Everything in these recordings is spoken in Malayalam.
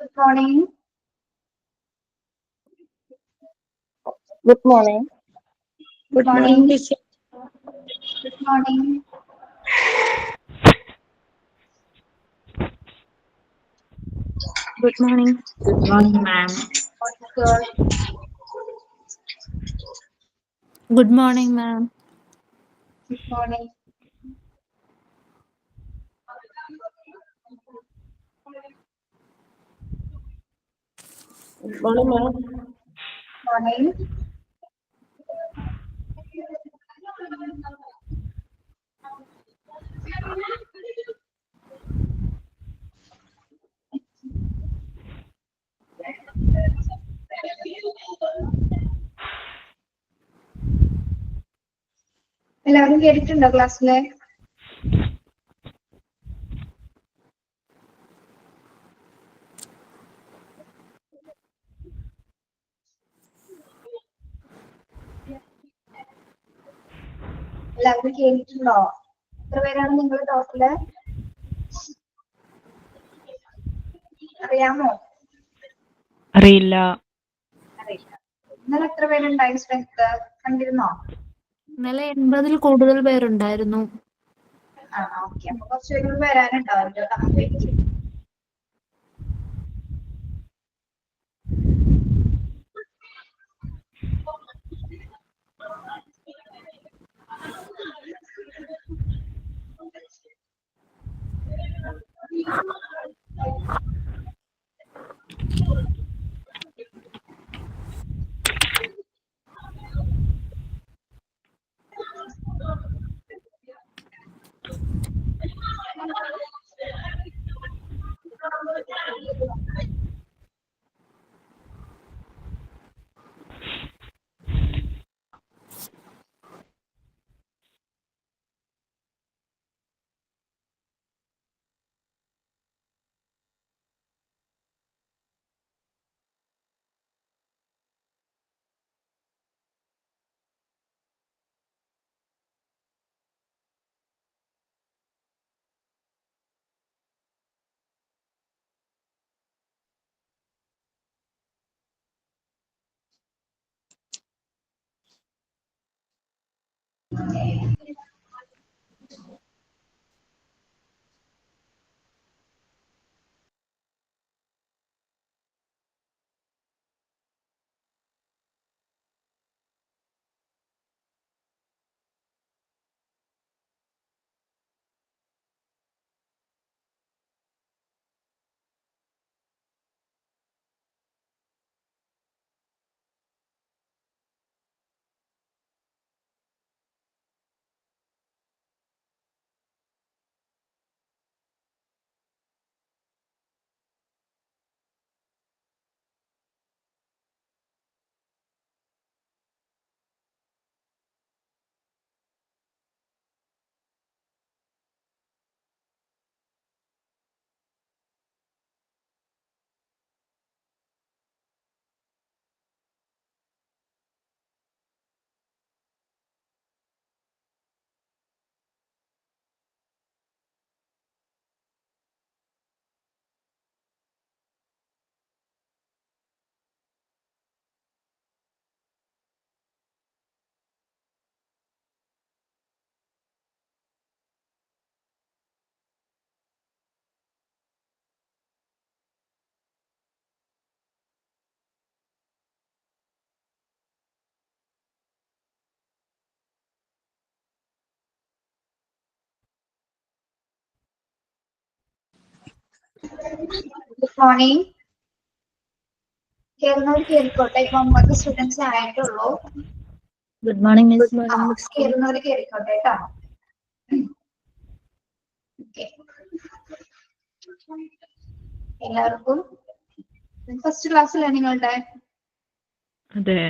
Good morning. Good morning. Good morning, teacher. Good morning. Good morning. Good morning, ma'am. What's good? Good morning, ma'am. Good morning. Good morning, ma'am. Morning. എല്ലാവരും കേട്ടിട്ടുണ്ടോ ക്ലാസ്സിലെ? എല്ലാവരും കേട്ടിട്ടുണ്ടോ? എത്ര പേരാണ് നിങ്ങളുടെ ടോട്ടല്? അറിയാമോ? അറിയില്ല. അറിയില്ല. ഇന്നലെ എത്ര പേരുണ്ടായി സ്ട്രെങ്ത് കണ്ടിരുന്നോ? ഇന്നലെ 80-ൽ കൂടുതൽ പേരുണ്ടായിരുന്നു. ഓക്കെ. അപ്പൊ കുറച്ച് പേര് വരാനുണ്ടാവും കേട്ടോ. വെയിറ്റ് ചെയ്യും. Good morning. കേറുന്നവർ കേറിക്കോട്ടെ. ഇപ്പൊ 9 സ്റ്റുഡൻസ് ആയിട്ടുള്ളൂ. Good morning, Miss. കേറുന്നവർ കേറിക്കോട്ടെ കേട്ടോ. എല്ലാവർക്കും ഫസ്റ്റ് ക്ലാസ്സിലെ നിങ്ങളുടെ അതെ.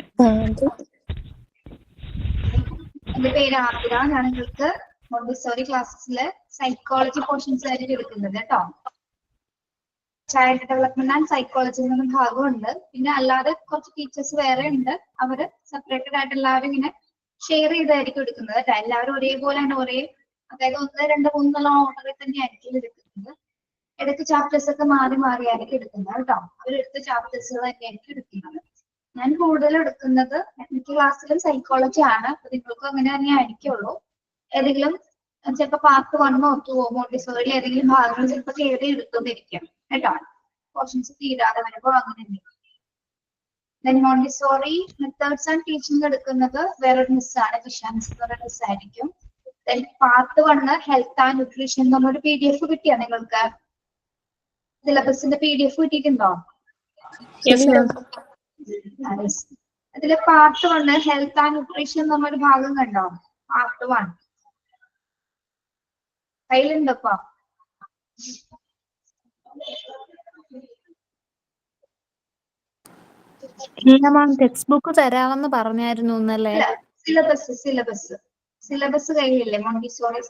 എന്റെ പേര് ആതിര. ഞാൻ നിങ്ങൾക്ക് മോണ്ടിസോറി ക്ലാസ്സിലെ സൈക്കോളജി പോർഷൻസ് ആയിട്ട് എടുക്കുന്നത് കേട്ടോ. ചൈൽഡ് ഡെവലപ്മെന്റ് ആൻഡ് സൈക്കോളജി എന്ന ഭാഗമുണ്ട്. പിന്നെ അല്ലാതെ കുറച്ച് ടീച്ചേഴ്സ് വേറെ ഉണ്ട്. അവര് സെപ്പറേറ്റഡ് ആയിട്ട് എല്ലാവരും ഇങ്ങനെ ഷെയർ ചെയ്തായിരിക്കും എടുക്കുന്നത് കേട്ടോ. എല്ലാവരും ഒരേപോലെയാണ് അതായത് 1, 2, 3 എന്നുള്ള ഓർഡറിൽ തന്നെയായിരിക്കും എടുക്കുന്നത്. ഇടയ്ക്ക് ചാപ്റ്റേഴ്സ് ഒക്കെ മാറി മാറിയായിരിക്കും എടുക്കുന്നത് കേട്ടോ. അവരെടുത്ത ചാപ്റ്റേഴ്സുകൾ തന്നെയായിരിക്കും എടുക്കുന്നത്. ഞാൻ കൂടുതൽ എടുക്കുന്നത് മിക്ക ക്ലാസ്സിലും സൈക്കോളജി ആണ്. അപ്പൊ നിങ്ങൾക്കും അങ്ങനെ തന്നെ ആയിരിക്കുള്ളൂ. ഏതെങ്കിലും ചിലപ്പോൾ പാർട്ട് 1 or 2 മോണ്ടിസോറിയിൽ ഏതെങ്കിലും ഭാഗങ്ങൾ ചിലപ്പോൾ കയറി എടുത്തുകൊണ്ടിരിക്കും കേട്ടോ. പോർഷൻസ് തീരാതെ വരുമ്പോൾ അങ്ങനെ then Montessori methods and teaching എടുക്കുന്നത് വേറൊരു മിസ്സാണ്, വിഷാൻസ് എന്ന് പറയുന്ന മിസ്സായിരിക്കും. Then part 1 health and nutrition എന്നൊരു PDF കിട്ടിയോ നിങ്ങൾക്ക്? സിലബസിന്റെ PDF കിട്ടിയിട്ടുണ്ടോ? അതില് പാർട്ട് 1 ഹെൽത്ത് ആൻഡ് ന്യൂട്രീഷൻ എന്നൊരു ഭാഗം കണ്ടോ? പാർട്ട് 1 കയ്യിലുണ്ടോ? ഇല്ല മാം, ടെക്സ്റ്റ് ബുക്ക് തരാമെന്ന് പറഞ്ഞായിരുന്നു ഇന്നലെ. സിലബസ് കയ്യിലില്ലേ? മോണ്ടിസോറി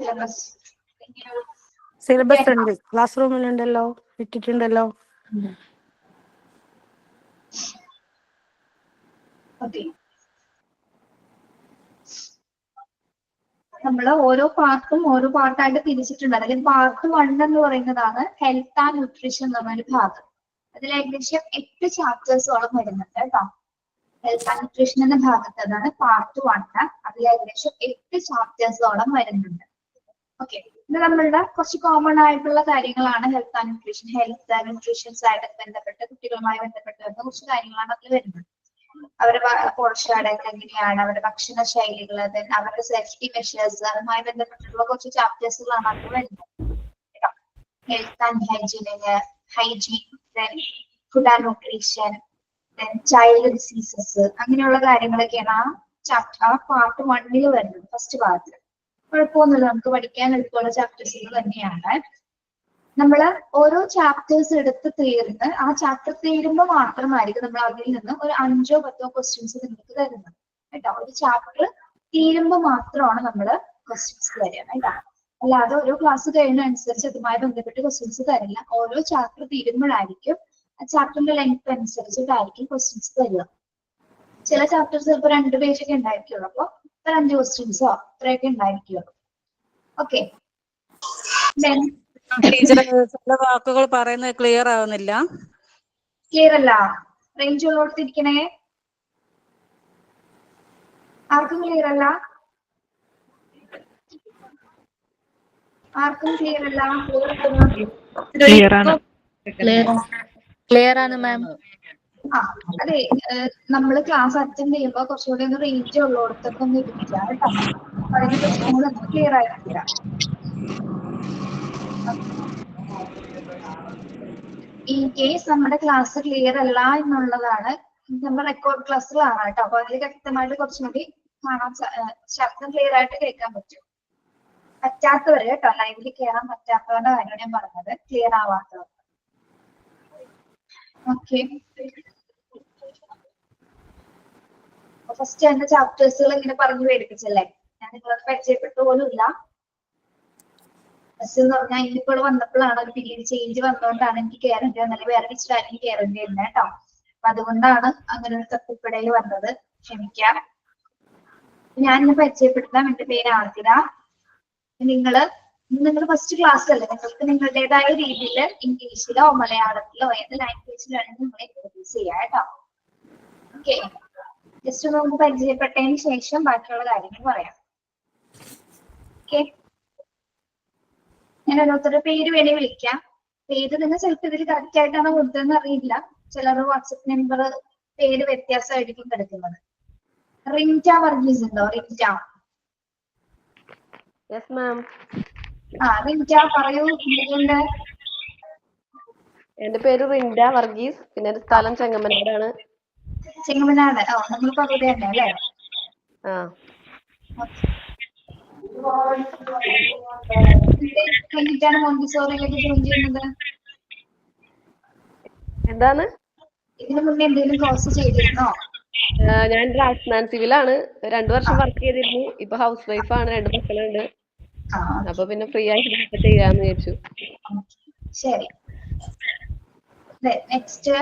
സിലബസ് ഉണ്ട്, ക്ലാസ് റൂമിലുണ്ടല്ലോ, ഇട്ടിട്ടുണ്ടല്ലോ. ഓക്കെ. നമ്മൾ ഓരോ പാർട്ടായിട്ട് തിരിച്ചിട്ടുണ്ട്. അതിൽ പാർട്ട് 1 എന്ന് പറയുന്നതാണ് ഹെൽത്ത് ആൻഡ് ന്യൂട്രീഷൻ എന്ന് പറഞ്ഞൊരു ഭാഗം. അതിൽ ഏകദേശം 8 ചാപ്റ്റേഴ്സോളം വരുന്നുണ്ട് കേട്ടോ. ഹെൽത്ത് ആൻഡ് ന്യൂട്രീഷൻ എന്ന ഭാഗത്ത് അതാണ് പാർട്ട് 1. അതിൽ ഏകദേശം 8 ചാപ്റ്റേഴ്സോളം വരുന്നുണ്ട്. ഓക്കെ, ഇത് നമ്മളുടെ കുറച്ച് കോമൺ ആയിട്ടുള്ള കാര്യങ്ങളാണ്. ഹെൽത്ത് ആൻഡ് ന്യൂട്രീഷൻസ് ആയിട്ട് ബന്ധപ്പെട്ട് കുട്ടികളുമായി ബന്ധപ്പെട്ട് വരുന്ന കുറച്ച് കാര്യങ്ങളാണ് അതിൽ വരുന്നത്. അവരുടെ പോഷകാഹാരം എങ്ങനെയാണ്, അവരുടെ ഭക്ഷണ ശൈലികൾ, അവരുടെ സേഫ്റ്റി മെഷേഴ്സ്, അതുമായി ബന്ധപ്പെട്ടുള്ള കുറച്ച് ചാപ്റ്റേഴ്സുകളാണ് അതിൽ വരുന്നത്. Health and hygiene, food and nutrition, child diseases, അങ്ങനെയുള്ള കാര്യങ്ങളൊക്കെയാണ് ആ പാർട്ട് 1 വരുന്നത്. ഫസ്റ്റ് പാർട്ടിൽ കുഴപ്പമൊന്നുമില്ല, നമുക്ക് പഠിക്കാൻ എളുപ്പമുള്ള ചാപ്റ്റേഴ്സുകൾ തന്നെയാണ്. നമ്മള് ഓരോ ചാപ്റ്റേഴ്സ് എടുത്ത് തീർന്ന് ആ ചാപ്റ്റർ തീരുമ്പോൾ മാത്രമായിരിക്കും നമ്മൾ അതിൽ നിന്ന് ഒരു 5 or 10 ക്വസ്റ്റ്യൻസ് നിങ്ങൾക്ക് തരുന്നത് കേട്ടോ. ഒരു ചാപ്റ്റർ തീരുമ്പോൾ മാത്രമാണ് നമ്മള് ക്വസ്റ്റ്യൻസ് തരിക കേട്ടോ. അല്ലാതെ ഓരോ ക്ലാസ് കഴിയുന്നതനുസരിച്ച് അതുമായി ബന്ധപ്പെട്ട് ക്വസ്റ്റ്യൻസ് തരില്ല. ഓരോ ചാപ്റ്റർ തീരുമ്പോഴായിരിക്കും ആ ചാപ്റ്ററിന്റെ ലെങ്ത് അനുസരിച്ചിട്ടായിരിക്കും ക്വസ്റ്റ്യൻസ് തരിക. ചില ചാപ്റ്റേഴ്സ് ചിലപ്പോൾ 2 പേജൊക്കെ ഉണ്ടായിരിക്കുള്ളൂ, അപ്പൊ 5 ക്വസ്റ്റ്യൻസോ അത്രയൊക്കെ ഉണ്ടായിരിക്കുള്ളൂ. ഓക്കെ, ടീച്ചറെ ചില വാക്കുകൾ പറയുന്നത് ക്ലിയർ ആവുന്നില്ല. ക്ലിയർ അല്ല? റേഞ്ച് ഉള്ളോടത്തിരിക്കണേ. ആർക്കും ക്ലിയർ അല്ല? ആർക്കും ക്ലിയർ അല്ല? ക്ലിയർ ആണ് മാം. അതെ, നമ്മള് ക്ലാസ് അറ്റൻഡ് ചെയ്യുമ്പോൾ കുറച്ചുകൂടി ഒന്ന് റേഞ്ച് ഉള്ളോടത്തൊക്കെ ഒന്ന് ഇരിക്കുക കേട്ടോ. അതിന്റെ പ്രശ്നങ്ങളൊന്നും ക്ലിയർ ആയിട്ടില്ല. ഇൻ കേസ് നമ്മുടെ ക്ലാസ് ക്ലിയർ അല്ല എന്നുള്ളതാണ്, നമ്മുടെ റെക്കോർഡ് ക്ലാസ്സുകളാണ് കേട്ടോ. അപ്പൊ അതിൽ വ്യക്തമായിട്ട് കുറച്ചും കൂടി കാണാൻ, ശബ്ദം ക്ലിയർ ആയിട്ട് കേൾക്കാൻ പറ്റും. പറ്റാത്തവര് കേട്ടോ, ലൈവിൽ കയറാൻ പറ്റാത്തവരുടെ കാര്യമാണ് ഞാൻ പറഞ്ഞത്, ക്ലിയർ ആവാത്തവർ. ഓക്കെ, ഫസ്റ്റ് എന്റെ ചാപ്റ്റേഴ്സുകൾ ഇങ്ങനെ പറഞ്ഞു പേടിപ്പിച്ചല്ലേ, ഞാൻ നിങ്ങളത് പരിചയപ്പെട്ട പോലും ഇല്ല. ബസ് എന്ന് പറഞ്ഞാൽ ഇന്നിപ്പോൾ വന്നപ്പോഴാണ് ഒരു പീരീഡ് ചേഞ്ച് വന്നുകൊണ്ടാണ് എനിക്ക് കയറേണ്ടി വന്നത്. വേറെ ടീച്ചറായിരുന്നു കയറേണ്ടി വരുന്നത് കേട്ടോ. അപ്പൊ അതുകൊണ്ടാണ് അങ്ങനെ ഒരു തപ്പിപ്പടയിൽ വന്നത്, ക്ഷമിക്കാം. ഞാൻ ഇന്ന് പരിചയപ്പെടുത്താം. എന്റെ പേര് ആതിര. നിങ്ങൾ ഫസ്റ്റ് ക്ലാസ് അല്ലേ, നിങ്ങൾക്ക് നിങ്ങളുടേതായ രീതിയിൽ ഇംഗ്ലീഷിലോ മലയാളത്തിലോ ഏത് ലാംഗ്വേജിലാണ് നിങ്ങളെ ഇൻട്രൊഡ്യൂസ് ചെയ്യാം കേട്ടോ. ഓക്കെ, ജസ്റ്റ് നമുക്ക് പരിചയപ്പെട്ടതിന് ശേഷം ബാക്കിയുള്ള കാര്യങ്ങൾ പറയാം. ഓക്കെ, ഞാൻ ഓരോരുത്തരുടെ പേര് വേണേ വിളിക്കാം. പേര് നിങ്ങൾ ചിലപ്പോൾ ഇതിൽ കറക്റ്റ് ആയിട്ടാണ് കൊടുത്തതെന്ന് അറിയില്ല. ചിലർ വാട്സപ്പ് നമ്പർ പേര് വ്യത്യാസമായിരിക്കും കിടക്കുന്നത്. റിൻറ്റ വർഗീസ് ഉണ്ടോ? റിൻറ്റ? Yes ma'am. റിൻറ്റ പറയൂ. എന്തുകൊണ്ട്? എന്റെ പേര് റിൻഡ വർഗീസ്, പിന്നെ സ്ഥലം ചെങ്ങമനാടാണ്. ചെങ്ങമനാട്. നമ്മളിപ്പോ അവിടെ തന്നെ അല്ലേ? കഴിഞ്ഞിട്ടാണ് മോണ്ടിസോറിയിലേക്ക് ജോയിൻ ചെയ്യുന്നത്? എന്താണ്? ഇതിനു മുന്നേ എന്തെങ്കിലും കോഴ്സ് ചെയ്തിരുന്നോ? ഞാൻ ഡ്രാഫ്റ്റ്മാൻ സിവിലാണ് 2 വർഷം വർക്ക് ചെയ്തിരുന്നു. ഇപ്പൊ ഹൗസ് വൈഫാണ്, 2 മക്കളുണ്ട്. അപ്പൊ പിന്നെ ഫ്രീ ആയിട്ട് ചെയ്യാന്ന് വിചാരിച്ചു. ശരി, next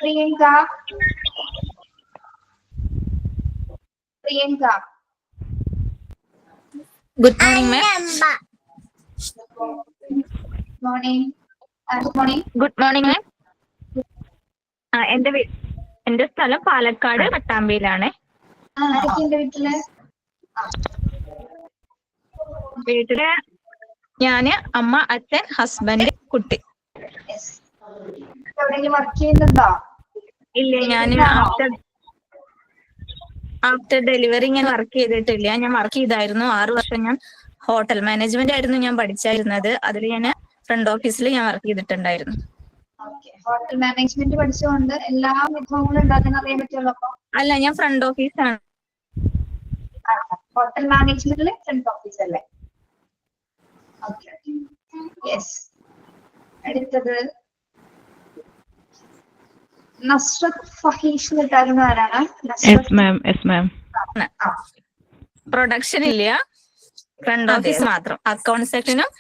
Priyanka. Good morning ma'am. Morning. Good morning. Good morning മാം. എന്റെ സ്ഥലം പാലക്കാട് പട്ടാമ്പിയിലാണ്. ആരൊക്കെയുണ്ട് വീട്ടില്? വീട്ടില് ഞാന്, അമ്മ, അച്ഛൻ, ഹസ്ബൻഡ്, കുട്ടി. Yes. എവിടെയെങ്കിലും വർക്ക് ചെയ്യുന്നുണ്ടോ? ഇല്ല, ഞാൻ ആഫ്റ്റർ ഡെലിവറി ഞാൻ വർക്ക് ചെയ്തിട്ടില്ല. ഞാൻ വർക്ക് ചെയ്തായിരുന്നു 6 വർഷം. ഞാൻ ഹോട്ടൽ മാനേജ്മെന്റ് ആയിരുന്നു ഞാൻ പഠിച്ചായിരുന്നത്. അതിൽ ഞാൻ ഫ്രണ്ട് ഓഫീസിൽ ഞാൻ വർക്ക് ചെയ്തിട്ടുണ്ടായിരുന്നു. ഹോട്ടൽ മാനേജ്മെന്റ് പഠിച്ചുകൊണ്ട് എല്ലാ വിഭവങ്ങളും ഉണ്ടാക്കാൻ അറിയാൻ പറ്റുള്ളൂ. അപ്പൊ അല്ല, ഞാൻ ഫ്രണ്ട് ഓഫീസാണ്. ഹോട്ടൽ മാനേജ്മെന്റില് ഫ്രണ്ട് ഓഫീസ് അല്ലേ? ഓക്കെ. യെസ്. അടുത്തത് നസ്രത്ത് ഫഹീഷ് കിട്ടാറുന്ന ആരാണ്? പ്രൊഡക്ഷൻ ഇല്ല, ഫ്രണ്ട് ഓഫീസ് മാത്രം. അക്കൗണ്ട് സെക്ഷനും.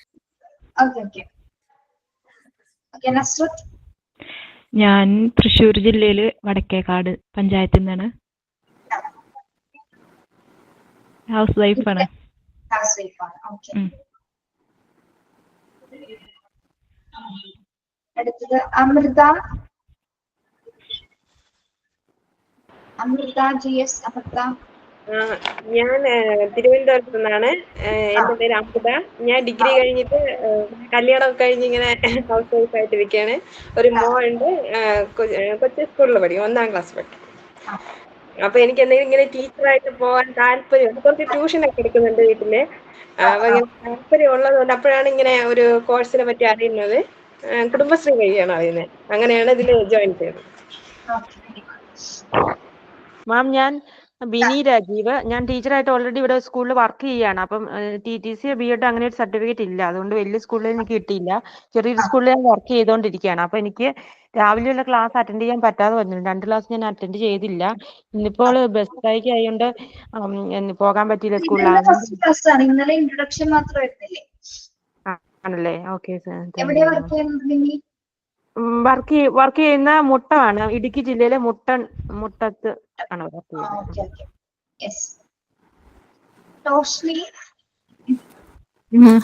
നസ്രത്ത്. ഞാൻ തൃശ്ശൂർ ജില്ലയില് വടക്കേക്കാട് പഞ്ചായത്തിൽ നിന്നാണ്. ഹൗസ് വൈഫാണ്. അടുത്തത് അമൃത. GS അമൃത. ഞാൻ തിരുവനന്തപുരത്ത് നിന്നാണ്. എന്റെ പേര് അമൃത. ഞാൻ ഡിഗ്രി കഴിഞ്ഞിട്ട് കല്യാണം കഴിഞ്ഞ് ഇങ്ങനെ ഹൗസ് വൈഫ് ആയിട്ടിരിക്കുകയാണ്. ഒരു മോളുണ്ട്, കൊച്ചു സ്കൂളിൽ പഠിക്കും, 1ാം ക്ലാസ് പഠിക്കും. അപ്പൊ എനിക്ക് എന്തെങ്കിലും ഇങ്ങനെ ടീച്ചറായിട്ട് പോകാൻ താല്പര്യം, കുറച്ച് ട്യൂഷനൊക്കെ എടുക്കുന്നുണ്ട് വീട്ടില്. അപ്പൊ ഇങ്ങനെ താല്പര്യം ഉള്ളതുകൊണ്ട് അപ്പോഴാണ് ഇങ്ങനെ ഒരു കോഴ്സിനെ പറ്റി അറിയുന്നത്. കുടുംബശ്രീ വഴിയാണ് അറിയുന്നത്. അങ്ങനെയാണ് ഇതിൽ ജോയിൻ ചെയ്തത്. മാം, ഞാൻ ബിനി രാജീവ്. ഞാൻ ടീച്ചറായിട്ട് ഓൾറെഡി ഇവിടെ സ്കൂളിൽ വർക്ക് ചെയ്യാണ്. അപ്പം TTC B.Ed അങ്ങനെ ഒരു സർട്ടിഫിക്കറ്റ് ഇല്ല. അതുകൊണ്ട് വലിയ സ്കൂളിൽ എനിക്ക് കിട്ടിയില്ല. ചെറിയൊരു സ്കൂളിൽ ഞാൻ വർക്ക് ചെയ്തുകൊണ്ടിരിക്കുകയാണ്. അപ്പൊ എനിക്ക് രാവിലെയുള്ള ക്ലാസ് അറ്റൻഡ് ചെയ്യാൻ പറ്റാതെ വന്നു. 2 ക്ലാസ് ഞാൻ അറ്റൻഡ് ചെയ്തില്ല. ഇന്നിപ്പോൾ ബസ് സ്ട്രൈക്ക് ആയതുകൊണ്ട് പോകാൻ പറ്റിയില്ല സ്കൂളിൽ. ഇന്നലെ ഇൻട്രൊഡക്ഷൻ മാത്രം വരുന്നില്ലേ? ആണല്ലേ? Okay sir. എവിടെയാ വർക്ക് ചെയ്യുന്നത്? വർക്ക് ചെയ്യുന്ന മുട്ടമാണ്, ഇടുക്കി ജില്ലയിലെ മുട്ടത്ത് ആണ് വർക്ക് ചെയ്യുന്നത്.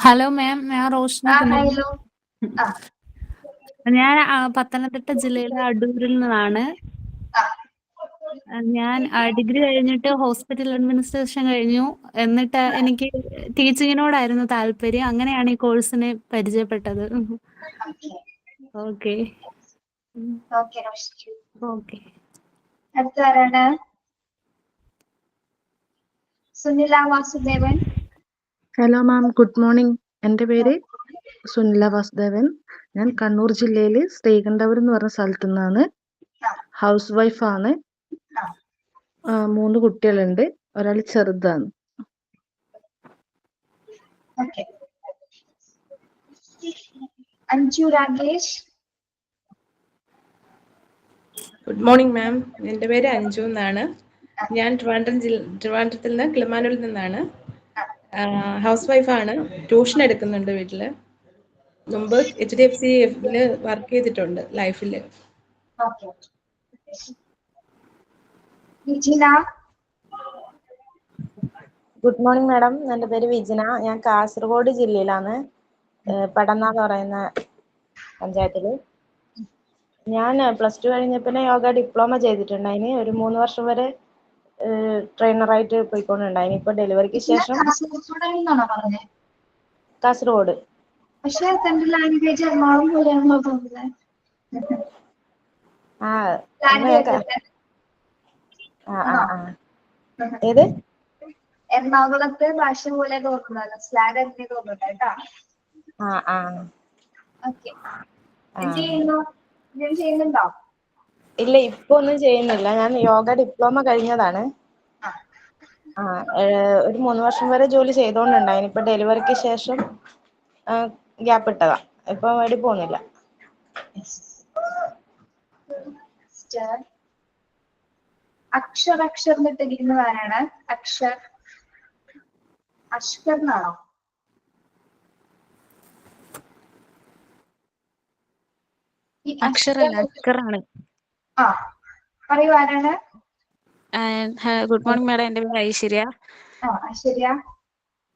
ഹലോ മാം, ഞാൻ റോഷ്നി. ഞാൻ പത്തനംതിട്ട ജില്ലയിലെ അടൂരിൽ നിന്നാണ്. ഞാൻ ഡിഗ്രി കഴിഞ്ഞിട്ട് ഹോസ്പിറ്റൽ അഡ്മിനിസ്ട്രേഷൻ കഴിഞ്ഞു. എന്നിട്ട് എനിക്ക് ടീച്ചിങ്ങിനോടായിരുന്നു താല്പര്യം. അങ്ങനെയാണ് ഈ കോഴ്സിനെ പരിചയപ്പെട്ടത്. ഓക്കെ. അടുത്താരാണ്? Sunila Vasudevan. Hello ma'am, good morning. എൻ്റെ പേര് സുനില വാസുദേവൻ. ഞാൻ കണ്ണൂർ ജില്ലയില് ശ്രീകണ്ഠപുരം എന്ന് പറഞ്ഞ സ്ഥലത്തു നിന്നാണ്. ഹൗസ് വൈഫാണ്. 3 കുട്ടികളുണ്ട്. ഒരാൾ ചെറുതാണ്. Anju Rakesh. Good morning ma'am, എൻ്റെ പേര് അഞ്ജു എന്നാണ്. ഞാൻ ട്രിവാൻഡ്രത്തിൽ നിന്ന് കിളിമാനൂരിൽ നിന്നാണ്. ഹൗസ് വൈഫാണ്. ട്യൂഷൻ എടുക്കുന്നുണ്ട് വീട്ടില്. മുമ്പ് HDFC വർക്ക് ചെയ്തിട്ടുണ്ട് ലൈഫില്. ഗുഡ് മോർണിംഗ് മാഡം, എൻ്റെ പേര് വിജിന. ഞാൻ കാസർഗോഡ് ജില്ലയിലാണ്, പടന്ന എന്ന് പറയുന്ന പഞ്ചായത്തില്. ഞാൻ +2 കഴിഞ്ഞപ്പോൾ യോഗ ഡിപ്ലോമ ചെയ്തിട്ടുണ്ടായിന്. ഒരു 3 വർഷം വരെ ട്രെയിനറായിട്ട് പോയിക്കൊണ്ടുണ്ടായിന്. ഇപ്പൊ ഡെലിവറിക്ക് ശേഷം കാസർഗോഡ്. പക്ഷേ തന്റെ ലാംഗ്വേജ് എറണാകുളം പോലെയാണല്ലോ തോന്നുന്നത്. ഏത് എറണാകുളത്തെ ഭാഷ പോലെ തോന്നുന്നല്ലോ, സ്ലാഗ് അങ്ങനെ തോന്നുന്നുണ്ട് കേട്ടോ. ചെയ്യുന്നുണ്ടോ? ഇല്ല, ഇപ്പൊ ഒന്നും ചെയ്യുന്നില്ല. ഞാൻ യോഗ ഡിപ്ലോമ കഴിഞ്ഞതാണ്. ഒരു 3 വർഷം വരെ ജോലി ചെയ്തോണ്ടുണ്ടായിന്. ഇപ്പൊ ഡെലിവറിക്ക് ശേഷം ഗ്യാപ്പ് ഇട്ടതാ. ഇപ്പൊ വേണ്ടി പോകുന്നില്ല. അക്ഷർ എന്നിട്ടിരിക്കുന്നവരാണ്. അഷ്കർന്നാണോ? അക്ഷരല്ല, അഷ്കറാണ്. പറയൂ, ആരാണ്? ഗുഡ് മോർണിംഗ് മാഡം, എൻ്റെ പേര് ഐശ്വര്യ. ഐശ്വര്യ.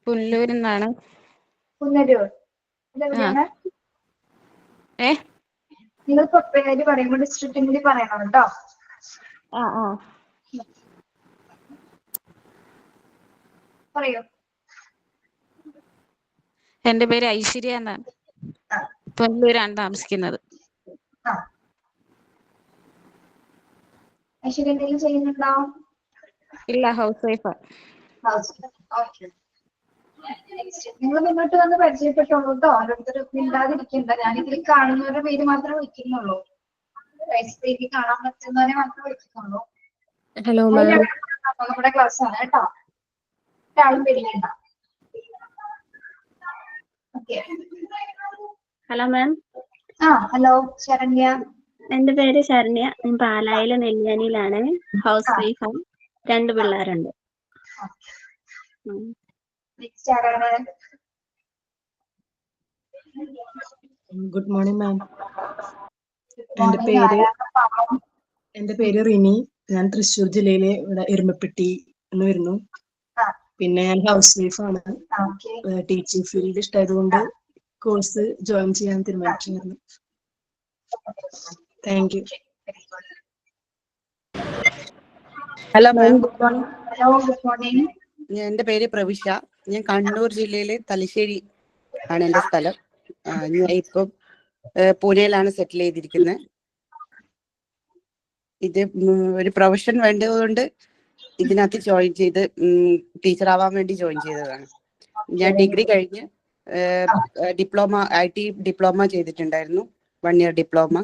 പുല്ലൂരിൽ നിന്നാണ്. പുനലൂർ. ഇതെവിടെയാണ്? ഏ നിങ്ങൾ പേര് പറയുമ്പോൾ ഡിസ്ട്രിക്റ്റും കൂടി പറയണം കേട്ടോ. ആ ആ പറയൂ. എന്റെ പേര് ഐശ്വര്യ എന്നാണ്. പുനലൂരാണ് താമസിക്കുന്നത്. ഐശ്വര്യ എന്തെങ്കിലും ചെയ്യുന്നുണ്ടോ? ഇല്ല, ഹൗസ് വൈഫാ. നിങ്ങൾ മുന്നോട്ട് വന്ന് പരിചയപ്പെട്ടോളൂ കേട്ടോ. ഓരോരുത്തരും മിണ്ടാതിരിക്കണ്ട. ഞാനിതിൽ കാണുന്നവരുടെ പേര് മാത്രമേ വിളിക്കുന്നുള്ളൂ. പേര് കാണാൻ പറ്റുന്നവരെ മാത്രമേ വിളിക്കുന്നുള്ളൂ. Hello ma'am. നമ്മുടെ ക്ലാസ് ആണ് കേട്ടോ. ഒരാളും പേടിക്കണ്ട. Hello ma'am. ഹലോ ശരണ്യ. എന്റെ പേര് ശരണ്യ. ഞാൻ പാലായിലെ നെല്ലിയാനിയിലാണ്. ഹൗസ് വൈഫാണ്. 2 പിള്ളേരുണ്ട്. ഗുഡ് മോർണിംഗ് മാം. എന്റെ പേര് റിനി. ഞാൻ തൃശ്ശൂർ ജില്ലയിലെ ഇവിടെ എരുമപ്പെട്ടി എന്ന് വരുന്നു. പിന്നെ ഞാൻ ഹൗസ് വൈഫാണ്. ടീച്ചിങ് ഫീൽഡ് ഇഷ്ടമായതുകൊണ്ട് കോഴ്സ് ജോയിൻ ചെയ്യാൻ തീരുമാനിച്ചിരുന്നു. Thank you. Hello ma'am, good morning. Hello good morning. എന്റെ പേര് പ്രവിശ. ഞാൻ കണ്ണൂർ ജില്ലയിലെ തലശ്ശേരി ആണ് എന്റെ സ്ഥലം. ഞാൻ ഇപ്പം പൂനെയിലാണ് സെറ്റിൽ ചെയ്തിരിക്കുന്നത്. ഇത് ഒരു പ്രൊഫഷൻ വേണ്ടതുകൊണ്ട് ഇതിനകത്ത് ജോയിൻ ചെയ്ത് ടീച്ചർ ആവാൻ വേണ്ടി ജോയിൻ ചെയ്തതാണ്. ഞാൻ ഡിഗ്രി കഴിഞ്ഞ് ഡിപ്ലോമ IT ഡിപ്ലോമ ചെയ്തിട്ടുണ്ടായിരുന്നു. 1 ഇയർ ഡിപ്ലോമ.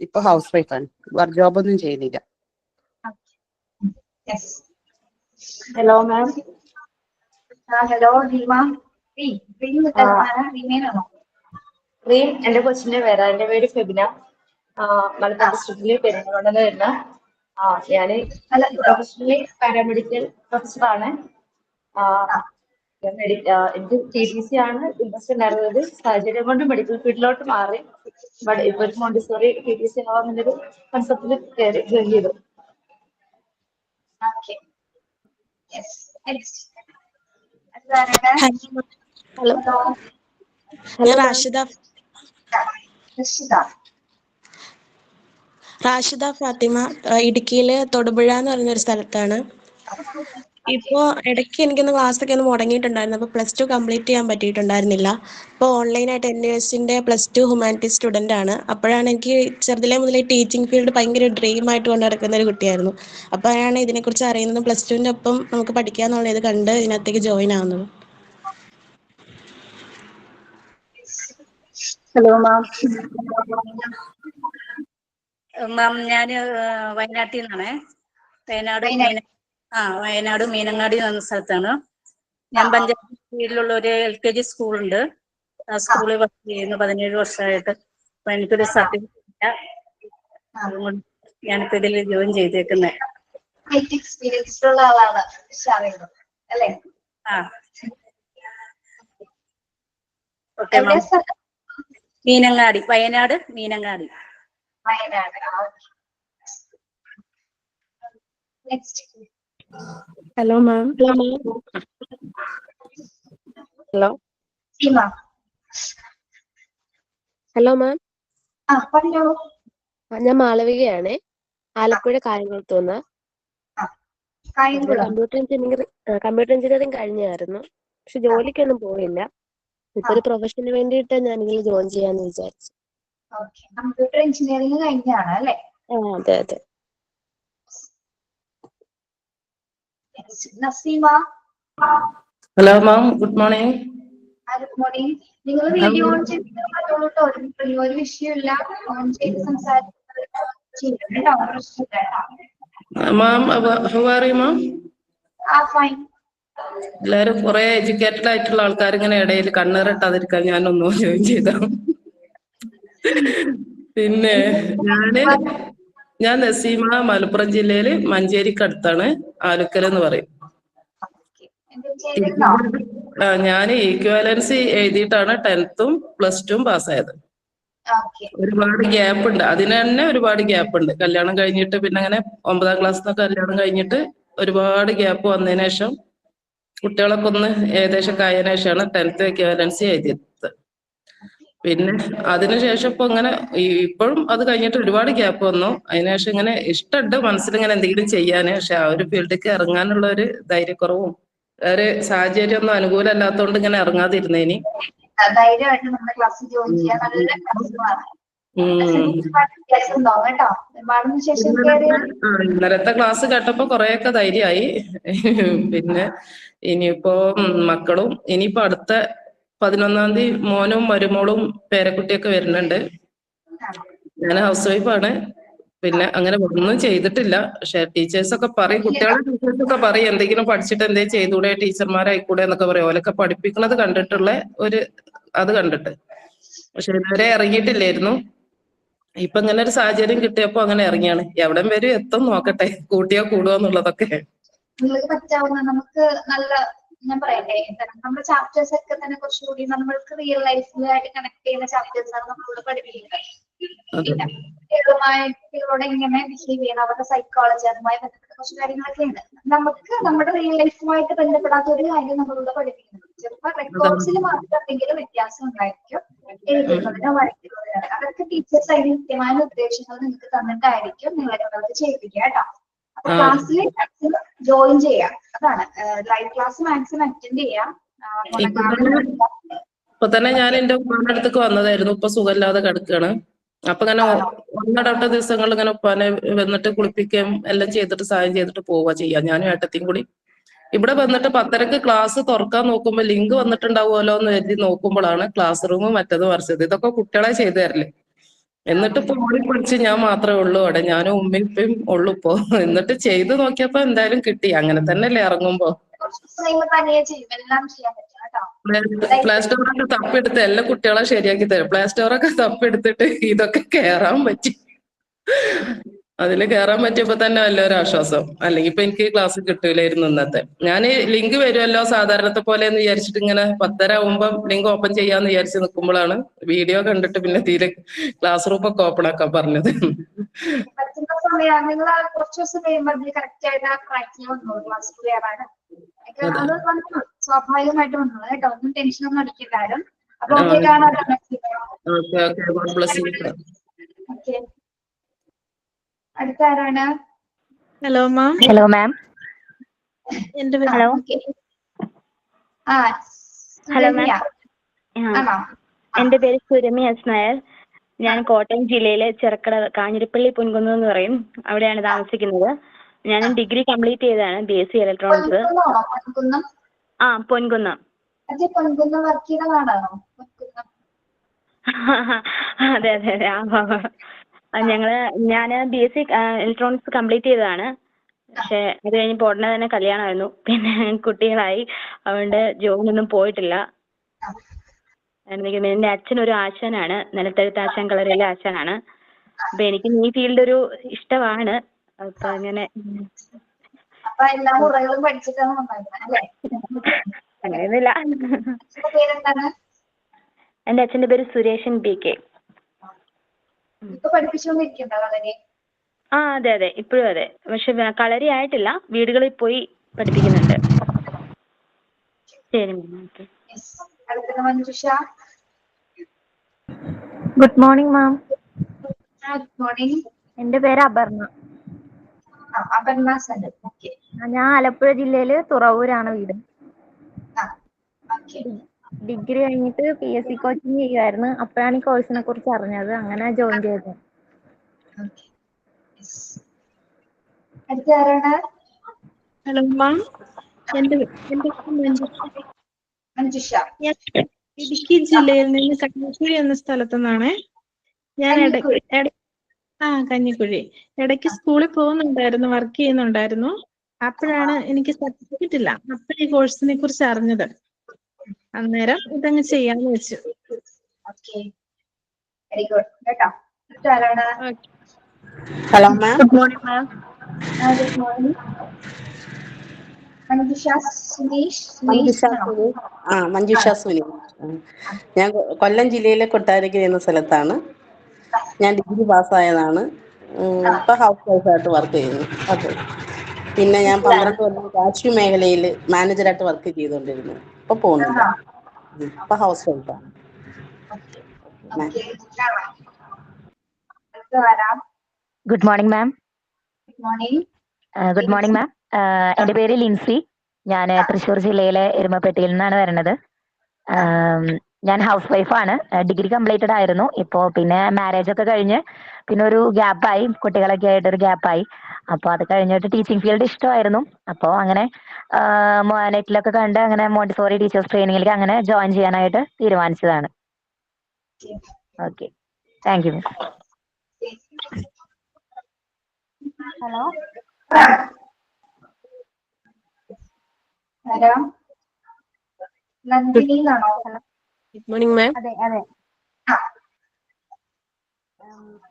ഇപ്പൊ ഹൗസ് വൈഫാണ്. വർക്ക് ജോബ് ഒന്നും ചെയ്യുന്നില്ല. Hello ma'am. Hello Reema. Reem എന്റെ കൊച്ചിന്റെ പേരാ. എന്റെ പേര് ഫെബിന. മലപ്പുറം ഡിസ്ട്രിക്റ്റിലെ പെരിങ്ങോണ്ടെന്ന് വരുന്ന. ഞാന് പ്രൊഫഷണലി പാരാമെഡിക്കൽ പ്രൊഫസറാണ്. എനിക്ക് TTC ആണ് ഇൻട്രസ്റ്റ് ഉണ്ടായിരുന്നത്. സാഹചര്യം കൊണ്ട് മെഡിക്കൽ ഫീൽഡിലോട്ട് മാറി. ഇപ്പൊ ഒരു മോണ്ടിസോറി TTC ആവാമെന്നൊരു കൺസെപ്റ്റിൽ ജോയിൻ ചെയ്തു. ഹലോ. ഞാൻ റാഷിദ ഫാത്തിമ. ഇടുക്കിയിലെ തൊടുപുഴ എന്ന് പറഞ്ഞൊരു സ്ഥലത്താണ്. ഇപ്പോ ഇടയ്ക്ക് എനിക്കൊന്ന് ക്ലാസ്സൊക്കെ ഒന്ന് മുടങ്ങിയിട്ടുണ്ടായിരുന്നു. അപ്പോൾ +2 കംപ്ലീറ്റ് ചെയ്യാൻ പറ്റിയിട്ടുണ്ടായിരുന്നില്ല. ഇപ്പോൾ ഓൺലൈനായിട്ട് NUSന്റെ +2 ഹ്യൂമാനിറ്റീസ് സ്റ്റുഡൻ്റ് ആണ്. അപ്പോഴാണ് എനിക്ക് ചെറുതിലേ മുതലേ ടീച്ചിങ് ഫീൽഡ് ഭയങ്കര ഡ്രീം ആയിട്ട് കൊണ്ട് നടക്കുന്ന ഒരു കുട്ടിയായിരുന്നു. അപ്പോഴാണ് ഇതിനെക്കുറിച്ച് അറിയുന്നതും +2ൻ്റെ ഒപ്പം നമുക്ക് പഠിക്കാന്നുള്ള ഇത് കണ്ട് ഇതിനകത്തേക്ക് ജോയിൻ ആവുന്നത്. Hello ma'am. മാം, ഞാൻ വയനാട്ടിൽ നിന്നാണ്. വയനാട് മീനങ്ങാടി എന്ന സ്ഥലത്താണ്. ഞാൻ പഞ്ചായത്ത് കീഴിലുള്ള ഒരു LKG സ്കൂളുണ്ട്. ആ സ്കൂളിൽ വർക്ക് ചെയ്യുന്നു 17 വർഷമായിട്ട്. അപ്പൊ എനിക്കൊരു സർട്ടിഫിക്കറ്റ് അതുകൊണ്ട് ഞാനിപ്പോ ഇതിൽ ജോയിൻ ചെയ്തേക്കുന്നത്. എക്സ്പീരിയൻസ് ഉള്ള ആളാണ് അല്ലേ? Okay ma'am. Meenangadi, Wayanad Meenangadi. Hello ma'am. Hello. Hello ma'am. പറഞ്ഞോ. ഞാൻ മാളവികയാണ്. ആലപ്പുഴ കായംകുളത്തുനിന്ന്. കമ്പ്യൂട്ടർ എഞ്ചിനീയറിംഗ് കഴിഞ്ഞായിരുന്നു. പക്ഷെ ജോലിക്കൊന്നും പോയില്ല. ഇപ്പൊ ഒരു പ്രൊഫഷന് വേണ്ടിയിട്ട് ഞാൻ ഇതിൽ ജോയിൻ ചെയ്യാന്ന് വിചാരിച്ചു. കമ്പ്യൂട്ടർ എഞ്ചിനീയറിംഗ് കഴിഞ്ഞാണ് അല്ലേ? അതെ അതെ. Naseema. Hello ma'am, good morning. Good morning. നിങ്ങൾ വീഡിയോ ഓൺ ചെയ്തിട്ടോ? ഒരു വിഷയമില്ല. ഓൺ ചെയ്ത് ma'am, how are you ma'am? Fine. എല്ലാരും കുറെ എഡ്യൂക്കേറ്റഡ് ആയിട്ടുള്ള ആൾക്കാർ ഇങ്ങനെ ഇടയിൽ കണ്ണേറിട്ടാതിരിക്കാൻ ഞാനൊന്നും ജോയിൻ ചെയ്ത. പിന്നെ ഞാൻ നസീമ, മലപ്പുറം ജില്ലയില് മഞ്ചേരിക്കടുത്താണ്. ആലുക്കൽ എന്ന് പറയും. ഞാൻ ഈക്വാലൻസി എഴുതിയിട്ടാണ് 10th +2 പാസ്സായത്. ഒരുപാട് ഗ്യാപ്പ് ഉണ്ട്. അതിന് തന്നെ ഒരുപാട് ഗ്യാപ്പ് ഉണ്ട്. കല്യാണം കഴിഞ്ഞിട്ട് പിന്നെ അങ്ങനെ 9ാം ക്ലാസ്സിൽ കല്യാണം കഴിഞ്ഞിട്ട് ഒരുപാട് ഗ്യാപ്പ് വന്നതിന് ശേഷം കുട്ടികളൊക്കെ ഒന്ന് ഏകദേശം ആയതിനു ശേഷമാണ് 10th ഈക്വാലൻസി എഴുതിയത്. പിന്നെ അതിനുശേഷം ഇപ്പൊ ഇങ്ങനെ ഇപ്പോഴും അത് കഴിഞ്ഞിട്ട് ഒരുപാട് ഗ്യാപ്പ് വന്നു. അതിനുശേഷം ഇങ്ങനെ ഇഷ്ടമുണ്ട് മനസ്സിൽ ഇങ്ങനെ എന്തെങ്കിലും ചെയ്യാന്. പക്ഷെ ആ ഒരു ഫീൽഡിലേക്ക് ഇറങ്ങാനുള്ള ഒരു ധൈര്യക്കുറവും ഒരു സാഹചര്യം ഒന്നും അനുകൂലമല്ലാത്തതുകൊണ്ട് ഇങ്ങനെ ഇറങ്ങാതിരുന്നേനി. ധൈര്യമായിട്ട് നമ്മുടെ ക്ലാസ്സിൽ ജോയിൻ ചെയ്യാൻ നല്ല ക്ലാസ്സുകളാണ്. വ്യത്യാസം ഉണ്ടാവും കേട്ടോ. ഒരുപാടിന് ശേഷം ഇന്നലത്തെ ക്ലാസ് കേട്ടപ്പോ കുറെയൊക്കെ ധൈര്യമായി. പിന്നെ ഇനിയിപ്പോ മക്കളും ഇനിയിപ്പോ അടുത്ത 11-ാം തീയതി മോനും മരുമോളും പേരക്കുട്ടിയൊക്കെ വരുന്നുണ്ട്. ഞാൻ ഹൗസ് വൈഫാണ്. പിന്നെ അങ്ങനെ ഒന്നും ചെയ്തിട്ടില്ല. പക്ഷെ ടീച്ചേഴ്സൊക്കെ പറയും, കുട്ടികളെ ടീച്ചേഴ്സൊക്കെ പറയും എന്തെങ്കിലും പഠിച്ചിട്ട് എന്തെങ്കിലും ചെയ്തൂടെ, ടീച്ചർമാരായിക്കൂടെ എന്നൊക്കെ പറയും. ഓലൊക്കെ പഠിപ്പിക്കുന്നത് കണ്ടിട്ടുള്ള ഒരു അത് കണ്ടിട്ട്. പക്ഷെ ഇതുവരെ ഇറങ്ങിയിട്ടില്ലായിരുന്നു. ഇപ്പൊ ഇങ്ങനെ ഒരു സാഹചര്യം കിട്ടിയപ്പോ അങ്ങനെ ഇറങ്ങിയാണ്. എവിടം വരെ എത്തും നോക്കട്ടെ, കൂട്ടിയോ കൂടുവോ എന്നുള്ളതൊക്കെ. നിങ്ങൾക്ക് പറ്റാവുന്ന നമുക്ക് നല്ല, ഞാൻ പറയട്ടെ, നമ്മുടെ ചാപ്റ്റേഴ്സ് ഒക്കെ തന്നെ കുറച്ചുകൂടി നമ്മൾക്ക് റിയൽ ലൈഫിലായിട്ട് കണക്ട് ചെയ്യുന്ന ചാപ്റ്റേഴ്സ് ആണ് നമ്മളിവിടെ പഠിപ്പിക്കുന്നത്. കുട്ടികളോട് എങ്ങനെ ബിഹേവ് ചെയ്യണം, അവരുടെ സൈക്കോളജി, അതുമായി ബന്ധപ്പെട്ട കുറച്ച് കാര്യങ്ങളൊക്കെ ഉണ്ട്. നമുക്ക് നമ്മുടെ റിയൽ ലൈഫുമായിട്ട് ബന്ധപ്പെടാത്ത ഒരു കാര്യം നമ്മളിവിടെ പഠിപ്പിക്കുന്നത്. ചിലപ്പോൾ റെക്കോർഡ്സിൽ മാത്രം എന്തെങ്കിലും വ്യത്യാസം ഉണ്ടായിരിക്കും, എഴുതുന്നതിനോ വരയ്ക്കുന്നതിനോ. അതൊക്കെ ടീച്ചേഴ്സ് അതിന് കൃത്യമായ നിർദ്ദേശങ്ങൾ നിങ്ങൾക്ക് തന്നിട്ടായിരിക്കും നിങ്ങളെ ചെയ്യിപ്പിക്കുക കേട്ടോ. അപ്പൊ ക്ലാസ്സിൽ മാക്സിമം ജോയിൻ ചെയ്യാം. അതാണ് ലൈവ് ക്ലാസ് മാക്സിമം അറ്റൻഡ് ചെയ്യാം. ഇപ്പൊ തന്നെ ഞാൻ എന്റെ ഉപ്പാന്റെ അടുത്തേക്ക് വന്നതായിരുന്നു. ഇപ്പൊ സുഖമില്ലാതെ കിടക്കുകയാണ്. അപ്പൊ ഇങ്ങനെ ഒന്നിടവിട്ട ദിവസങ്ങൾ ഇങ്ങനെ ഉപ്പാനെ വന്നിട്ട് കുളിപ്പിക്കുകയും എല്ലാം ചെയ്തിട്ട് സഹായം ചെയ്തിട്ട് പോവുക ചെയ്യാം. ഞാനും ഏട്ടത്തിയും കൂടി ഇവിടെ വന്നിട്ട് 10:30 ക്ലാസ് തുറക്കാൻ നോക്കുമ്പോ ലിങ്ക് വന്നിട്ടുണ്ടാവുമല്ലോ എന്ന് കരുതി നോക്കുമ്പോഴാണ് ക്ലാസ് റൂം മറ്റത് മറിച്ചത്. ഇതൊക്കെ കുട്ടികളെ ചെയ്തു തരല്ലേ. എന്നിട്ട് ഇപ്പൊ ഓടി പഠിച്ച് ഞാൻ മാത്രമേ ഉള്ളൂ അവിടെ, ഞാനും ഉമ്മയും ഉപ്പയും ഉള്ളു ഇപ്പോ. എന്നിട്ട് ചെയ്ത് നോക്കിയപ്പോ എന്തായാലും കിട്ടി. അങ്ങനെ തന്നെയല്ലേ ഇറങ്ങുമ്പോ. പ്ലേ സ്റ്റോറൊക്കെ തപ്പെടുത്ത് എല്ലാ കുട്ടികളെ ശരിയാക്കി തരും. പ്ലേ സ്റ്റോറൊക്കെ തപ്പെടുത്തിട്ട് ഇതൊക്കെ കേറാൻ പറ്റി. അതില് കയറാൻ പറ്റിയപ്പോ തന്നെ നല്ലൊരു ആശ്വാസം. അല്ലെങ്കിൽ ഇപ്പൊ എനിക്ക് ക്ലാസ് കിട്ടൂലായിരുന്നു ഇന്നത്തെ. ഞാൻ ലിങ്ക് വരുമല്ലോ സാധാരണത്തെ പോലെ എന്ന് വിചാരിച്ചിട്ട് ഇങ്ങനെ 10:30 ആവുമ്പം ലിങ്ക് ഓപ്പൺ ചെയ്യാന്ന് വിചാരിച്ച് നിൽക്കുമ്പോഴാണ് വീഡിയോ കണ്ടിട്ട് പിന്നെ തീരെ ക്ലാസ് റൂം ഒക്കെ ഓപ്പൺ ആക്കാൻ പറഞ്ഞത്. പറ്റുന്ന സമയം നിങ്ങൾ കുറച്ച് ദിവസം കഴിയുമ്പോൾ കറക്റ്റ് ആയിട്ട് ആ ട്രാക്കിൽ വന്നോളൂ. ക്ലാസ് ക്ലിയർ ആണ്. അത് വന്നു, സ്വാഭാവികമായിട്ട് വന്നോളൂ കേട്ടോ. ഒന്നും ടെൻഷൻ ഒന്നും അടിക്കില്ലാരും. അപ്പൊ ഓക്കെ കാണാം. അടുത്ത ആരാണ്? Hello ma'am. Hello ma'am. എന്റെ ഹലോ ഹലോ മാം. എന്റെ പേര് സുരമി എസ് നായർ. ഞാൻ കോട്ടയം ജില്ലയിലെ ചെറുക്കട കാഞ്ഞിരപ്പള്ളി പൊൻകുന്ന് എന്ന് പറയും, അവിടെയാണ് താമസിക്കുന്നത്. ഞാൻ ഡിഗ്രി കംപ്ലീറ്റ് ചെയ്തതാണ്, BSc ഇലക്ട്രോണിക്സ്. ആ, പൊൻകുന്നം. അതെ അതെ അതെ. ഞാൻ BSc ഇലക്ട്രോണിക്സ് കംപ്ലീറ്റ് ചെയ്തതാണ്. പക്ഷെ അത് കഴിഞ്ഞപ്പോൾ ഉടനെ തന്നെ കല്യാണമായിരുന്നു. പിന്നെ കുട്ടികളായി, അതുകൊണ്ട് ജോബിനൊന്നും പോയിട്ടില്ല. എന്റെ അച്ഛനൊരു ആശാനാണ്, നിലത്തെഴുത്ത് ആശാൻ കളരിയിലെ ആശാനാണ്. അപ്പൊ എനിക്ക് ഈ ഫീൽഡ് ഒരു ഇഷ്ടമാണ്. അപ്പൊ അങ്ങനെ അങ്ങനെയൊന്നുമില്ല. എന്റെ അച്ഛന്റെ പേര് സുരേഷൻ BK. ആ അതെ അതെ, ഇപ്പോഴും അതെ. പക്ഷെ കളരി ആയിട്ടില്ല, വീടുകളിൽ പോയി പഠിപ്പിക്കുന്നുണ്ട്. ശരി ma'am. Good morning ma'am. Good morning. എന്റെ പേര് അപർണ. ഞാൻ ആലപ്പുഴ ജില്ലയില് തുറവൂരാണ് വീട്. ഡിഗ്രി കഴിഞ്ഞിട്ട് PSC കോച്ചിങ് ചെയ്യുമായിരുന്നു. അപ്പോഴാണ് ഈ കോഴ്സിനെ കുറിച്ച് അറിഞ്ഞത്. അങ്ങനെ ജോയിൻ ചെയ്തത്. Hello ma'am. എന്റെ ഇടുക്കി ജില്ലയിൽ നിന്ന് കഞ്ഞിക്കുഴി എന്ന സ്ഥലത്തു നിന്നാണ്. ഞാൻ കഞ്ഞിക്കുഴി ഇടയ്ക്ക് സ്കൂളിൽ പോകുന്നുണ്ടായിരുന്നു, വർക്ക് ചെയ്യുന്നുണ്ടായിരുന്നു. അപ്പോഴാണ് എനിക്ക് സർട്ടിഫിക്കറ്റ് ഇല്ല, അപ്പോഴാണ് ഈ കോഴ്സിനെ കുറിച്ച് അറിഞ്ഞത്. അന്നേരം ഇതങ്ങ് ചെയ്യാന്ന് വെച്ചു. Hello ma'am. ഗുഡ് മോർണിംഗ് മാം. മഞ്ജുഷ സുനീഷ്. ഞാൻ കൊല്ലം ജില്ലയിലെ കൊട്ടാരക്കര എന്ന സ്ഥലത്താണ്. ഞാൻ ഡിഗ്രി പാസ്സായതാണ്. ഇപ്പൊ ഹൗസ് വൈഫായിട്ട് വർക്ക് ചെയ്യുന്നു. അതെ. പിന്നെ ഞാൻ 12 കൊല്ലം കാർഷിക മേഖലയിൽ മാനേജറായിട്ട് വർക്ക് ചെയ്തുകൊണ്ടിരുന്നു. ഇപ്പൊ പോകുന്നില്ല, ഇപ്പൊ ഹൗസ് വൈഫാണ്. Ma'am. Good morning ma'am. Good morning. Good morning ma'am. എൻ്റെ പേര് ലിൻസി. ഞാൻ തൃശ്ശൂർ ജില്ലയിലെ എരുമപ്പെട്ടിയിൽ നിന്നാണ് വരുന്നത്. ഞാൻ ഹൗസ് വൈഫാണ്. ഡിഗ്രി കംപ്ലീറ്റഡ് ആയിരുന്നു. ഇപ്പോൾ പിന്നെ മാരേജ് ഒക്കെ കഴിഞ്ഞ് പിന്നെ ഒരു ഗ്യാപ്പായി, കുട്ടികളൊക്കെ ആയിട്ടൊരു ഗ്യാപ്പായി. അപ്പോൾ അത് കഴിഞ്ഞിട്ട് ടീച്ചിങ് ഫീൽഡ് ഇഷ്ടമായിരുന്നു. അപ്പോൾ അങ്ങനെ നെറ്റിലൊക്കെ കണ്ട് അങ്ങനെ മോണ്ടിസോറി ടീച്ചേഴ്സ് ട്രെയിനിങ്ങിലേക്ക് അങ്ങനെ ജോയിൻ ചെയ്യാനായിട്ട് തീരുമാനിച്ചതാണ്. Okay, thank you. Hello Nandini എന്നാണോ? Good morning ma'am. അതെ അതെ.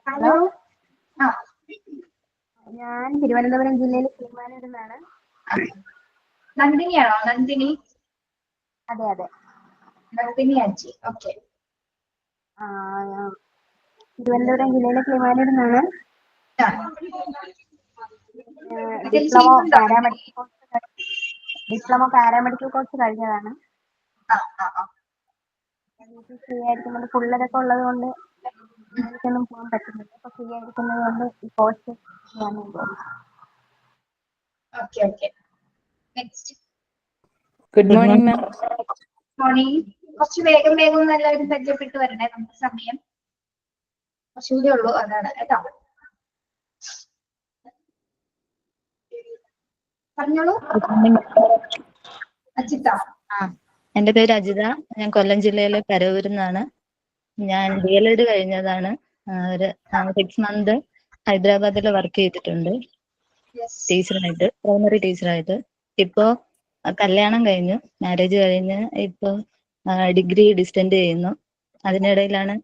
ഹലോ. ഞാൻ തിരുവനന്തപുരം ജില്ലയിൽ കിളിമാനൂരിൽ നിന്നാണ്. നന്ദിനിയാണോ? നന്ദിനി. അതെ അതെ. നന്ദിനി അജി. ഓക്കെ. തിരുവനന്തപുരം ജില്ലയിലെ കിളിമാനൂരിൽ നിന്നാണ്. ഡിപ്ലോമ പാരാമെഡിക്കൽ കോഴ്സ് കഴിഞ്ഞതാണ്. ഫ്രീ ആയിരിക്കുന്നത് പിള്ളേരൊക്കെ ഉള്ളത് കൊണ്ട് എനിക്കൊന്നും പോകാൻ പറ്റുന്നില്ല. അപ്പൊ ഫ്രീ ആയിരിക്കുന്നത് കൊണ്ട് ഈ കോഴ്സ് ചെയ്യാൻ തോന്നുന്നു. Good morning ma'am. മോർണിംഗ്. കുറച്ച് വേഗം വേഗം എല്ലാവരും പരിചയപ്പെട്ട് വരണേ, നമുക്ക് സമയം കുറച്ചുകൂടി ഉള്ളൂ, അതാണ് കേട്ടോ. പറഞ്ഞോളൂ. അജിത. എൻ്റെ പേര് അജിത. ഞാൻ കൊല്ലം ജില്ലയിലെ പരവൂരിൽ നിന്നാണ്. ഞാൻ DLED കഴിഞ്ഞതാണ്. ഒരു 6 മന്ത് ഹൈദരാബാദിൽ വർക്ക് ചെയ്തിട്ടുണ്ട് ടീച്ചറായിട്ട്, പ്രൈമറി ടീച്ചറായിട്ട്. ഇപ്പോൾ കല്യാണം കഴിഞ്ഞു, മാരേജ് കഴിഞ്ഞ് ഇപ്പോൾ ഡിഗ്രി ഡിസ്റ്റന്റ് ചെയ്യുന്നു. അതിനിടയിലാണ്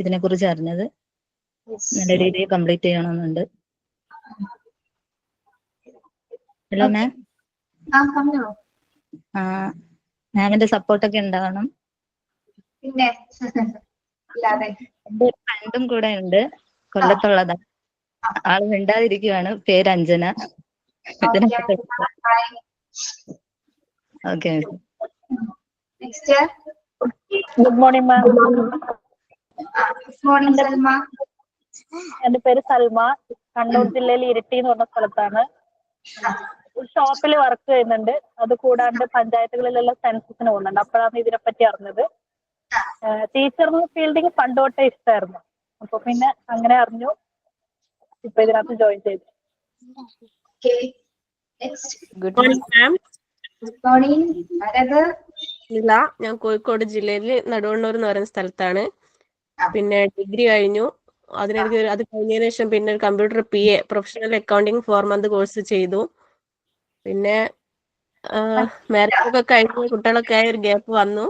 ഇതിനെക്കുറിച്ച് അറിഞ്ഞത്. നല്ല രീതിയിൽ കംപ്ലീറ്റ് ചെയ്യണമെന്നുണ്ട്. Hello ma'am. മാമിന്റെ സപ്പോർട്ടൊക്കെ ഉണ്ടാവണം. പിന്നെ എൻ്റെ ഒരു ഫ്രണ്ടും കൂടെ ഉണ്ട്, കൊല്ലത്തുള്ളതാണ്. ആള് മിണ്ടാതിരിക്കുവാണ്. പേര് അഞ്ജന. ഓക്കെ. ഗുഡ് മോർണിംഗ് മാം. എന്റെ പേര് സൽമ. കണ്ണൂർ ജില്ലയിൽ ഇരിട്ടി എന്ന് പറഞ്ഞ സ്ഥലത്താണ്. ഷോപ്പിൽ വർക്ക് ചെയ്യുന്നുണ്ട്. അത് കൂടാണ്ട് പഞ്ചായത്തുകളിലുള്ള സെൻസസിന് പോകുന്നുണ്ട്. അപ്പോഴാണ് ഇതിനെപ്പറ്റി അറിഞ്ഞത്. ടീച്ചർ ഫീൽഡിങ് പണ്ട് തൊട്ടേ ഇഷ്ടമായിരുന്നു. അപ്പൊ പിന്നെ അങ്ങനെ അറിഞ്ഞു. ഇപ്പൊ ഇതിനകത്ത് ജോയിൻ ചെയ്തു. Good morning ma'am. Good morning. ഇല്ല, ഞാൻ കോഴിക്കോട് ജില്ലയിൽ നടുവണ്ണൂർ എന്ന് പറയുന്ന സ്ഥലത്താണ്. പിന്നെ ഡിഗ്രി കഴിഞ്ഞു. അത് കഴിഞ്ഞതിന് ശേഷം പിന്നെ computer PA professional accounting 4 month course ചെയ്തു. പിന്നെ മാരേജ് ഒക്കെ കഴിഞ്ഞ് കുട്ടികളൊക്കെ ആയ ഒരു ഗ്യാപ്പ് വന്നു.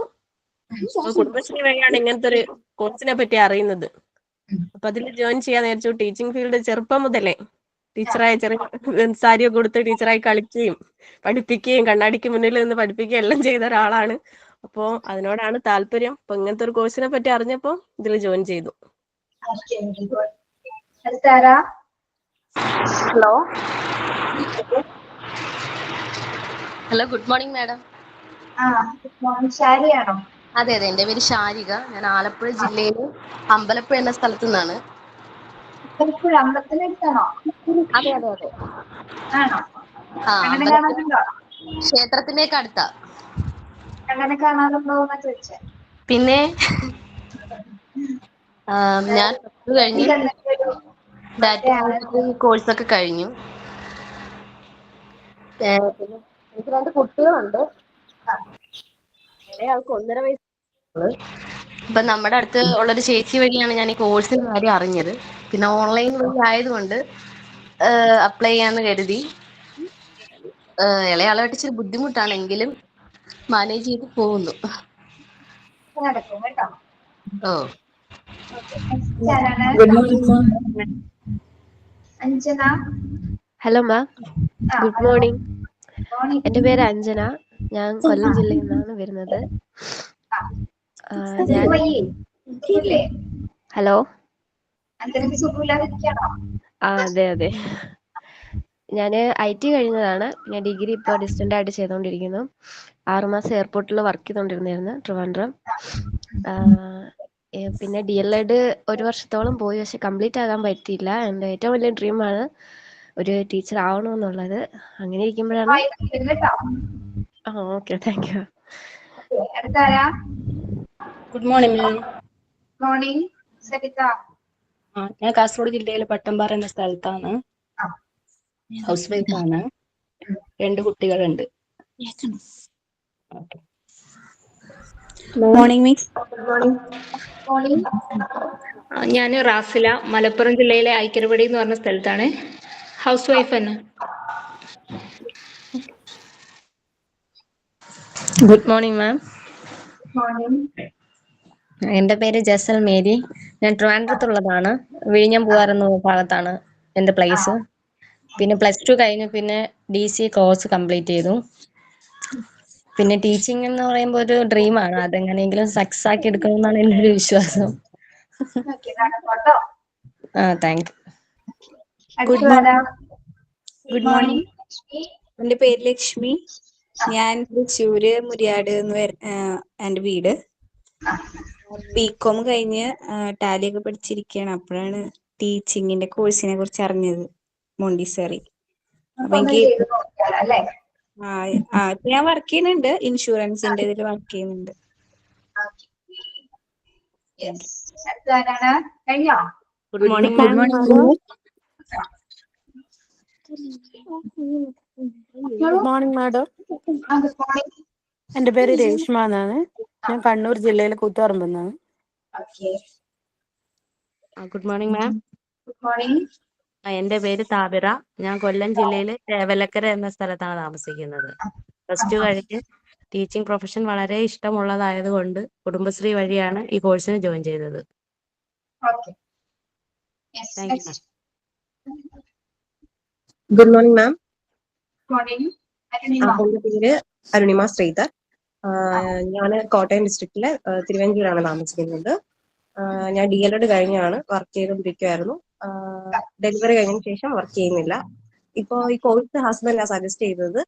കുടുംബശ്രീ വഴിയാണ് ഇങ്ങനത്തെ ഒരു കോഴ്സിനെ പറ്റി അറിയുന്നത്. അപ്പൊ അതിൽ ജോയിൻ ചെയ്യാൻ നേരിച്ചു. ടീച്ചിങ് ഫീൽഡ് ചെറുപ്പം മുതലേ ടീച്ചറായി സാരിയൊക്കെ കൊടുത്ത് ടീച്ചറായി കളിക്കുകയും പഠിപ്പിക്കുകയും കണ്ണാടിക്ക് മുന്നിൽ നിന്ന് പഠിപ്പിക്കുകയും എല്ലാം ചെയ്ത ഒരാളാണ്. അപ്പോൾ അതിനോടാണ് താല്പര്യം. അപ്പൊ ഇങ്ങനത്തെ ഒരു കോഴ്സിനെ പറ്റി അറിഞ്ഞപ്പോ ഇതിൽ ജോയിൻ ചെയ്തു. Hello. Hello, good morning madam. ശാരിയാണോ? അതെ അതെ, എൻ്റെ പേര് ശാരിക. ഞാൻ ആലപ്പുഴ ജില്ലയിൽ അമ്പലപ്പുഴ എന്ന സ്ഥലത്തു നിന്നാണ്. അമ്പലത്തിനടുത്താണോ? അതെ അതെ അതെ. ആണോ? ക്ഷേത്രത്തിന്റെ ഒക്കെ അടുത്താ. അങ്ങനെ കാണാറുണ്ടോ എന്നാ ചോദിച്ചേ. പിന്നെ ഞാൻ കഴിഞ്ഞു, ഡാറ്റ കോഴ്സൊക്കെ കഴിഞ്ഞു. പിന്നെ എനിക്ക് 2 കുട്ടികളുണ്ട്. ഇളയാൾക്ക് 1.5 വയസ്സ്. ഇപ്പൊ നമ്മുടെ അടുത്ത് ഉള്ളൊരു ചേച്ചി വഴിയാണ് ഞാൻ ഈ കോഴ്സിന്റെ കാര്യം അറിഞ്ഞത്. പിന്നെ ഓൺലൈൻ വഴി ആയതുകൊണ്ട് അപ്ലൈ ചെയ്യാന്ന് കരുതി. ഇളയാളായിട്ട് ഇച്ചിരി ബുദ്ധിമുട്ടാണെങ്കിലും മാനേജ് ചെയ്ത് പോകുന്നു. ഓ, Anjana. Hello ma'am. Good morning. എൻ്റെ പേര് അഞ്ജന. ഞാൻ കൊല്ലം ജില്ലയിൽ നിന്നാണ് വരുന്നത്. ഹലോ. അതെ അതെ. ഞാൻ IT കഴിഞ്ഞതാണ്. പിന്നെ ഡിഗ്രി ഇപ്പോൾ ഡിസ്റ്റന്റ് ആയിട്ട് ചെയ്തുകൊണ്ടിരിക്കുന്നു. 6 മാസം എയർപോർട്ടിൽ വർക്ക് ചെയ്തുകൊണ്ടിരുന്നായിരുന്നു, ട്രിവാൻഡ്രം. പിന്നെ DLED ഒരു വർഷത്തോളം പോയി, പക്ഷെ കംപ്ലീറ്റ് ആകാൻ പറ്റിയില്ല. എൻ്റെ ഏറ്റവും വലിയ ഡ്രീമാണ് ഒരു ടീച്ചർ ആവണമെന്നുള്ളത്. അങ്ങനെ ഇരിക്കുമ്പോഴാണ് ഓക്കെ, താങ്ക് യു. അടുത്താരാ? Good morning ma'am. Morning Saritha. ഞാൻ കാസർഗോഡ് ജില്ലയിലെ പട്ടമ്പാറ എന്ന സ്ഥലത്താണ്. ഹൗസ് വൈഫാണ്. 2 കുട്ടികളുണ്ട്. Morning miss. മോർണിംഗ്. ഞാൻ റാസില, മലപ്പുറം ജില്ലയിലെ ഐക്കരപടി എന്ന് പറഞ്ഞ സ്ഥലത്താണ്. ഹൗസ് വൈഫ് തന്നെ. Good morning ma'am. മോർണിംഗ്. എൻ്റെ പേര് ജസൽ മേരി. ഞാൻ ട്രിവാൻഡ്രത്തുള്ളതാണ്. വിഴിഞ്ഞം പൂവാറുന്ന ഭാഗത്താണ് എൻ്റെ പ്ലേസ്. പിന്നെ +2 കഴിഞ്ഞു, പിന്നെ DC കോഴ്സ് കംപ്ലീറ്റ് ചെയ്തു. പിന്നെ ടീച്ചിങ് എന്ന് പറയുമ്പോൾ ഒരു ഡ്രീമാണ്. അതെങ്ങനെയെങ്കിലും സക്സസ് ആക്കി എടുക്കണമെന്നാണ് എൻ്റെ ഒരു വിശ്വാസം. Thank you. Good morning. എൻ്റെ പേര് ലക്ഷ്മി. ഞാൻ തൃശ്ശൂര് മുരിയാട് എൻ്റെ വീട്. BCom കഴിഞ്ഞ് ടാലി ഒക്കെ പഠിച്ചിരിക്കുകയാണ്. അപ്പോഴാണ് ടീച്ചിങ്ങിന്റെ കോഴ്സിനെ കുറിച്ച് അറിഞ്ഞത്, മോണ്ടിസറി. അപ്പൊ എനിക്ക് ഇപ്പൊ ഞാൻ വർക്ക് ചെയ്യുന്നുണ്ട്, ഇൻഷുറൻസിന്റെ ഇതിൽ വർക്ക് ചെയ്യുന്നുണ്ട്. Good morning good morning. Good morning madam. എൻ്റെ പേര് രേഷ്മ എന്നാണ്. ഞാൻ കണ്ണൂർ ജില്ലയിലെ കൂത്തുപറമ്പ് നിന്നാണ്. Good morning ma'am. Good morning. എൻ്റെ പേര് താബിറ. ഞാൻ കൊല്ലം ജില്ലയിലെ ചേവലക്കര എന്ന സ്ഥലത്താണ് താമസിക്കുന്നത്. +2 കഴിഞ്ഞ് ടീച്ചിങ് പ്രൊഫഷൻ വളരെ ഇഷ്ടമുള്ളതായതുകൊണ്ട് കുടുംബശ്രീ വഴിയാണ് ഈ കോഴ്സിന് ജോയിൻ ചെയ്തത്. Thank you ma'am. Good morning ma'am. Morning. എൻ്റെ പേര് അരുണിമ ശ്രീധർ. ഞാൻ കോട്ടയം ഡിസ്ട്രിക്റ്റിലെ തിരുവഞ്ചൂരാണ് താമസിക്കുന്നത്. ഞാൻ DLED കഴിഞ്ഞാണ് വർക്ക് ചെയ്തുകൊണ്ടിരിക്കുവായിരുന്നു. ഡെലിവറി കഴിഞ്ഞതിന് ശേഷം വർക്ക് ചെയ്യുന്നില്ല. ഇപ്പോൾ ഈ കോഴ്സ് ഹസ്ബൻഡാണ് സജസ്റ്റ് ചെയ്തത്.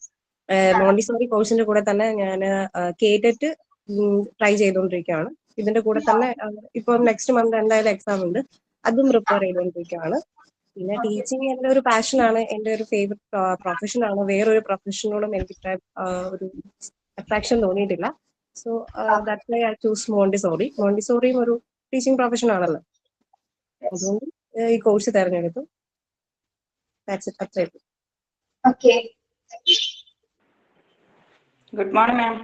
മോണ്ടിസോറി കോഴ്സിന്റെ കൂടെ തന്നെ ഞാൻ KTET ട്രൈ ചെയ്തുകൊണ്ടിരിക്കുകയാണ്. ഇതിന്റെ കൂടെ തന്നെ ഇപ്പോൾ നെക്സ്റ്റ് മന്ത് എന്തായാലും എക്സാം ഉണ്ട്, അതും പ്രിപ്പയർ ചെയ്തുകൊണ്ടിരിക്കുകയാണ്. പിന്നെ ടീച്ചിങ് എൻ്റെ ഒരു പാഷനാണ്, എൻ്റെ ഒരു ഫേവററ്റ് പ്രൊഫഷനാണ്. വേറൊരു പ്രൊഫഷനോടും എനിക്ക് ഒരു അട്രാക്ഷൻ തോന്നിയിട്ടില്ല. So that's why I choose Montessori. മോണ്ടിസോറിയും ഒരു ടീച്ചിങ് പ്രൊഫഷൻ ആണല്ലോ, അതുകൊണ്ട് ഈ കോഴ്സ് തിരഞ്ഞെടുത്തു. Good morning ma'am.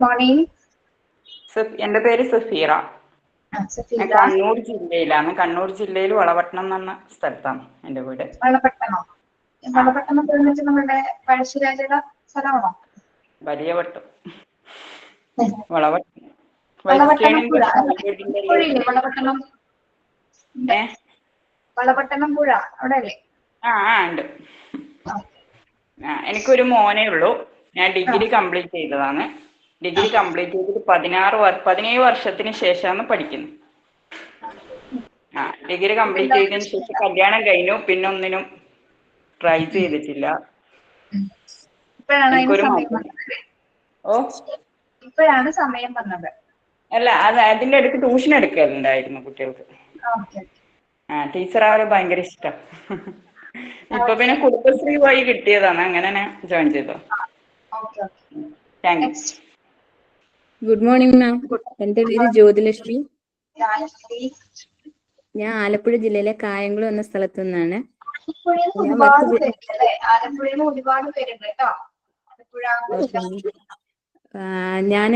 മോർണിംഗ്. എൻ്റെ പേര് സഫീറ. ഞാൻ കണ്ണൂർ ജില്ലയിലാണ്. കണ്ണൂർ ജില്ലയിൽ വളപട്ടണം എന്ന് പറഞ്ഞ സ്ഥലത്താണ് എൻ്റെ വീട്. വളപട്ടണം. വളപട്ടണം നമ്മുടെ പഴശ്ശിരാജയുടെ സ്ഥലമാണോ? വലിയ വട്ടം. വളപട്ടണം പുഴ അവിടെ അല്ലേ? ഉണ്ട്. എനിക്കൊരു മോനേ ഉള്ളൂ. ഞാൻ ഡിഗ്രി കംപ്ലീറ്റ് ചെയ്തതാണ്. ഡിഗ്രി കംപ്ലീറ്റ് ചെയ്തിട്ട് 17 വർഷത്തിന് ശേഷമാണ് പഠിക്കുന്നത്. ഡിഗ്രി കംപ്ലീറ്റ് ചെയ്തതിന് ശേഷം കല്യാണം കഴിഞ്ഞു. പിന്നെ ഒന്നിനും ട്രൈ ചെയ്തിട്ടില്ല. ഇപ്പോഴാണ് സമയം വന്നത്. അല്ല, അതിന്റെ അടുത്ത് ട്യൂഷൻ എടുക്കലുണ്ടായിരുന്നു കുട്ടികൾക്ക്. ടീച്ചർ ആവാൻ ഭയങ്കര ഇഷ്ടം. ഇപ്പൊ പിന്നെ കുടുംബശ്രീ വഴി കിട്ടിയതാണ്, അങ്ങനെ ജോയിൻ ചെയ്തോ. Thank you. Good morning ma'am. എൻ്റെ പേര് ജ്യോതിലക്ഷ്മി. ഞാൻ ആലപ്പുഴ ജില്ലയിലെ കായംകുളം എന്ന സ്ഥലത്തു നിന്നാണ്. ഞാൻ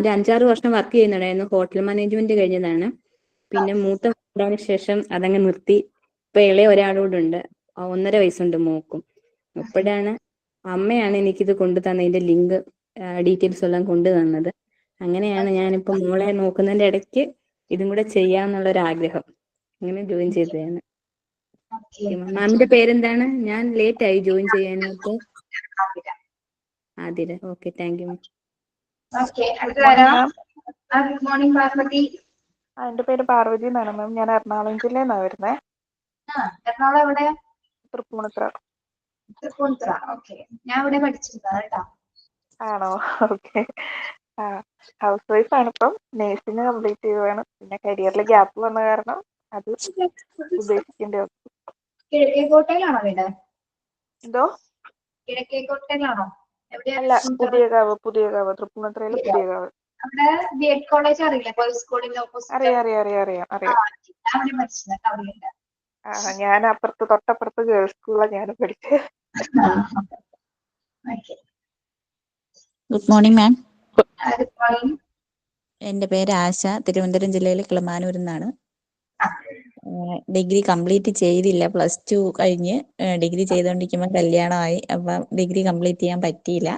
ഒരു 5-6 വർഷം വർക്ക് ചെയ്യുന്നുണ്ടായിരുന്നു. ഹോട്ടൽ മാനേജ്മെന്റ് കഴിഞ്ഞതാണ്. പിന്നെ മൂത്ത ഉണ്ടായതിനു ശേഷം അതങ്ങ് നിർത്തി. ഇപ്പൊ ഇളയ ഒരാളോട് ഉണ്ട്, 1.5 വയസ്സുണ്ട് മോക്കും. അപ്പോഴാണ് അമ്മയാണ് എനിക്കിത് കൊണ്ടു തന്നതിന്റെ ലിങ്ക് ഡീറ്റെയിൽസ് എല്ലാം കൊണ്ടു തന്നത്. അങ്ങനെയാണ് ഞാനിപ്പോ മോളെ നോക്കുന്നതിന്റെ ഇടയ്ക്ക് ഇതും കൂടെ ചെയ്യാന്നുള്ളൊരു ആഗ്രഹം, അങ്ങനെ ജോയിൻ ചെയ്തതാണ്. മാമിന്റെ പേരെന്താണ്? ഞാൻ ലേറ്റ് ആയി ജോയിൻ ചെയ്യാനായിട്ട്. Athira. Okay, thank you ma'am. എൻ്റെ പേര് പാർവതി എന്നാണ് മാം. ഞാൻ എറണാകുളം ജില്ലയിൽ നിന്നാണ് വരുന്നത്. എറണാകുളം എവിടെ? തൃപ്പൂണിത്തുറ. തൃപ്പൂണിത്തുറ. ഓക്കെ. ഞാൻ ഇവിടെ പഠിച്ചിരുന്നത് കേട്ടോ. ആണോ? ഓക്കെ. ആ ഹൗസ് വൈഫാണ് ഇപ്പം. നേഴ്സിംഗ് കംപ്ലീറ്റ് ചെയ്യുവാണ്. പിന്നെ കരിയറിൽ ഗ്യാപ്പ് വന്ന കാരണം അത് ഉപേക്ഷിക്കേണ്ടി വന്നു. കിഴക്കേക്കോട്ടയിലാണോ വീട്? എന്തോ? കിഴക്കേക്കോട്ടയിലാണോ? എവിടെയാ? അല്ല, പുതിയകാവ് തൃപ്പൂണിത്തുറയിലെ പുതിയകാവ്. അവിടെ ബി.എഡ് കോളേജ് അറിയില്ലേ? ഗേൾസ് സ്കൂളിന്റെ ഓപ്പോസിറ്റ്. അറിയാം. അവിടെ പഠിച്ചത് അവിടെയുണ്ട്. ഞാൻ തൊട്ടപ്പുറത്ത് ഗേൾസ് സ്കൂളിലാണ് ഞാൻ പഠിച്ചത്. Good morning ma'am. Good morning. എൻ്റെ പേര് ആശ, തിരുവനന്തപുരം ജില്ലയിലെ കിളമാനൂരിൽ നിന്നാണ്. ഡിഗ്രി കംപ്ലീറ്റ് ചെയ്തില്ല. +2 കഴിഞ്ഞ് ഡിഗ്രി ചെയ്തുകൊണ്ടിരിക്കുമ്പോൾ കല്യാണമായി. അപ്പം ഡിഗ്രി കംപ്ലീറ്റ് ചെയ്യാൻ പറ്റിയില്ല.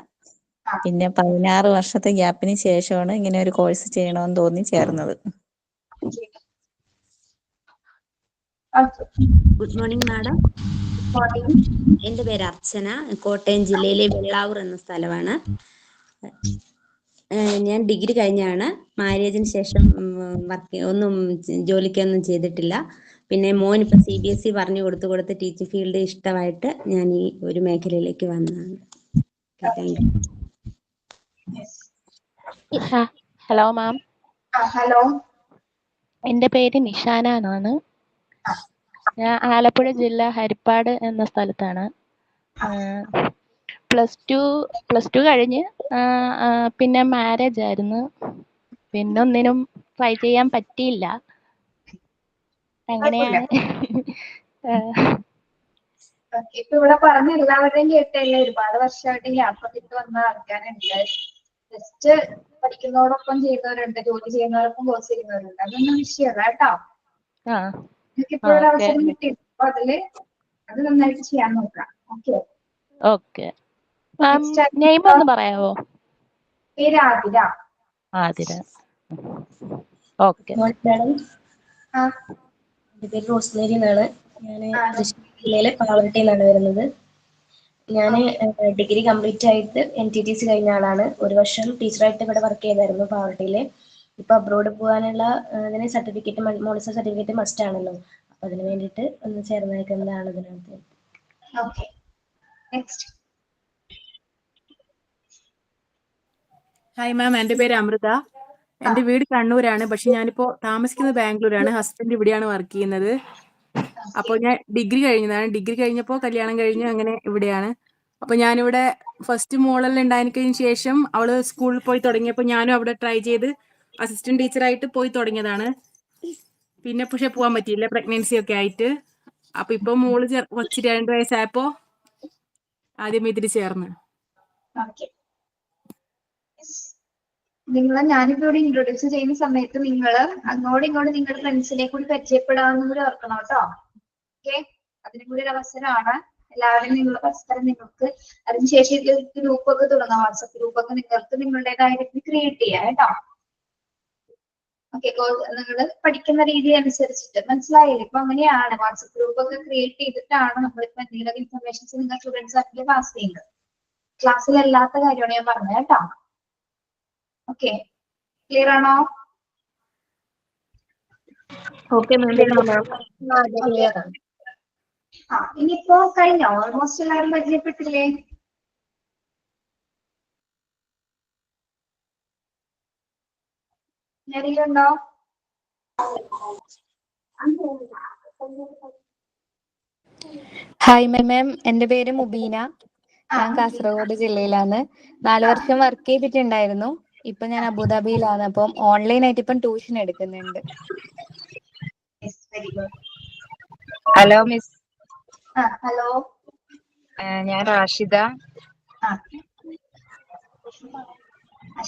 പിന്നെ 16 വർഷത്തെ ഗ്യാപ്പിന് ശേഷമാണ് ഇങ്ങനെ ഒരു കോഴ്സ് ചെയ്യണമെന്ന് തോന്നി ചേർന്നത്. Good morning madam. എൻ്റെ പേര് അർച്ചന, കോട്ടയം ജില്ലയിലെ വെള്ളാവൂർ എന്ന സ്ഥലമാണ്. ഞാൻ ഡിഗ്രി കഴിഞ്ഞാണ്. മാരേജിന് ശേഷം ജോലിക്കൊന്നും ചെയ്തിട്ടില്ല. പിന്നെ മോൻ ഇപ്പം CBSE പറഞ്ഞു കൊടുത്ത് ടീച്ചിങ് ഫീൽഡ് ഇഷ്ടമായിട്ട് ഞാൻ ഈ ഒരു മേഖലയിലേക്ക് വന്നതാണ്. Hello ma'am. ഹലോ, എൻ്റെ പേര് നിഷാന എന്നാണ്. ഞാൻ ആലപ്പുഴ ജില്ല ഹരിപ്പാട് എന്ന സ്ഥലത്താണ്. പ്ലസ് ടു കഴിഞ്ഞ് പിന്നെ മാരേജ് ആയിരുന്നു. പിന്നെ ഒന്നിനും ട്രൈ ചെയ്യാൻ പറ്റിയില്ല. അങ്ങനെയാണ്. ഇപ്പൊ ഇവിടെ പറഞ്ഞ എല്ലാവരുടെയും കേട്ടല്ലേ, ഒരുപാട് വർഷമായിട്ട് ഗ്യാപ്പൊക്കെ ഇട്ട് വന്ന ആൾക്കാരുണ്ട്. ജസ്റ്റ് പഠിക്കുന്നതോടൊപ്പം ചെയ്യുന്നവരുണ്ട്, ജോലി ചെയ്യുന്നവരൊപ്പം കോഴ്സ് ചെയ്യുന്നവരുണ്ട്. അതൊന്നും വിഷയമല്ല കേട്ടോ. നിങ്ങൾക്ക് ഇപ്പോഴൊരു അവസരം കിട്ടി, അപ്പൊ അത് നന്നായിട്ട് ചെയ്യാൻ നോക്കാം. ഓക്കെ. നെയിം ഒന്ന് പറയാവോ? പേര് ആതിര. ആതിര. ഓക്കെ. മാഡം, എൻ്റെ പേര് റോസ്മേരി എന്നാണ്. ഞാൻ തൃശ്ശൂർ ജില്ലയിലെ പാവറട്ടിയിൽ നിന്നാണ് വരുന്നത്. ഞാൻ ഡിഗ്രി കംപ്ലീറ്റ് ആയിട്ട് NTTC കഴിഞ്ഞ ആളാണ്. 1 വർഷം ടീച്ചറായിട്ട് ഇവിടെ വർക്ക് ചെയ്തായിരുന്നു പാവറട്ടിയിൽ. ഇപ്പൊ അബ്രോഡ് പോകാനുള്ള അതിന് സർട്ടിഫിക്കറ്റ്, മോളിസർ സർട്ടിഫിക്കറ്റ് മസ്റ്റ് ആണല്ലോ. അപ്പൊ അതിന് വേണ്ടിയിട്ട് ഒന്ന് ചേർന്നേക്കുന്നതാണ് ഇതിനകത്ത്. ഹായ് മാം, എൻ്റെ പേര് അമൃത. എൻ്റെ വീട് കണ്ണൂരാണ്. പക്ഷെ ഞാനിപ്പോ താമസിക്കുന്നത് ബാംഗ്ലൂരാണ്. ഹസ്ബൻഡ് ഇവിടെയാണ് വർക്ക് ചെയ്യുന്നത്. അപ്പോൾ ഞാൻ ഡിഗ്രി കഴിഞ്ഞതാണ്. ഡിഗ്രി കഴിഞ്ഞപ്പോൾ കല്യാണം കഴിഞ്ഞ് അങ്ങനെ ഇവിടെയാണ്. അപ്പൊ ഞാനിവിടെ ഫസ്റ്റ് മോളെല്ലാം ഉണ്ടായതിനു ശേഷം അവള് സ്കൂളിൽ പോയി തുടങ്ങിയപ്പോൾ ഞാനും അവിടെ ട്രൈ ചെയ്ത് അസിസ്റ്റന്റ് ടീച്ചറായിട്ട് പോയി തുടങ്ങിയതാണ്. പിന്നെ പക്ഷെ പോകാൻ പറ്റിയില്ല, പ്രഗ്നൻസി ഒക്കെ ആയിട്ട്. അപ്പൊ ഇപ്പൊ മോള് 2 വയസ്സായപ്പോ ആദ്യം ഇതിൽ ചേർന്ന്. ഞാനിപ്പോ ഇവിടെ ഇൻട്രൊഡ്യൂസ് ചെയ്യുന്ന സമയത്ത് നിങ്ങൾ അങ്ങോട്ടും ഇങ്ങോട്ടും നിങ്ങളുടെ ഫ്രണ്ട്സിനെ കൂടി പരിചയപ്പെടാമെന്നും കൂടി ഓർക്കണം കേട്ടോ. അതിനും കൂടി ഒരു അവസരമാണ്. എല്ലാവരും നിങ്ങൾ പരസ്പരം നിങ്ങൾക്ക് അതിനുശേഷം ഗ്രൂപ്പൊക്കെ തുടങ്ങാം. വാട്സപ്പ് ഗ്രൂപ്പൊക്കെ നിങ്ങൾക്ക് നിങ്ങളുടേതായ രീതിയിൽ ക്രിയേറ്റ് ചെയ്യാം കേട്ടോ. നിങ്ങൾ പഠിക്കുന്ന രീതി അനുസരിച്ചിട്ട് മനസ്സിലായില്ലേ? ഇപ്പൊ അങ്ങനെയാണ്, വാട്സപ്പ് ഗ്രൂപ്പൊക്കെ ക്രിയേറ്റ് ചെയ്തിട്ടാണ് നമ്മളിപ്പോ എന്തെങ്കിലും ഇൻഫർമേഷൻസ് നിങ്ങൾ സ്റ്റുഡൻസ് ആക്കി പാസ് ചെയ്യുന്നത്. ക്ലാസ്സിലല്ലാത്ത കാര്യമാണ് ഞാൻ പറഞ്ഞത് കേട്ടോ. ക്ലിയർ ആണോ? ഇനിയിപ്പോ കഴിഞ്ഞോ? ഓൾമോസ്റ്റ് എല്ലാവരും പരിചയപ്പെട്ടില്ലേ? ഉണ്ടോ? ഹായ് മാം, എൻ്റെ പേര് മുബീന. ഞാൻ കാസർഗോഡ് ജില്ലയിലാണ്. 4 വർഷം വർക്ക് ചെയ്തിട്ടുണ്ടായിരുന്നു. ഇപ്പൊ ഞാൻ അബുദാബിയിലാണ്. അപ്പം ഓൺലൈനായിട്ട് ഇപ്പം ട്യൂഷൻ എടുക്കുന്നുണ്ട്. Hello miss. ഹലോ, ഞാൻ റാഷിദ.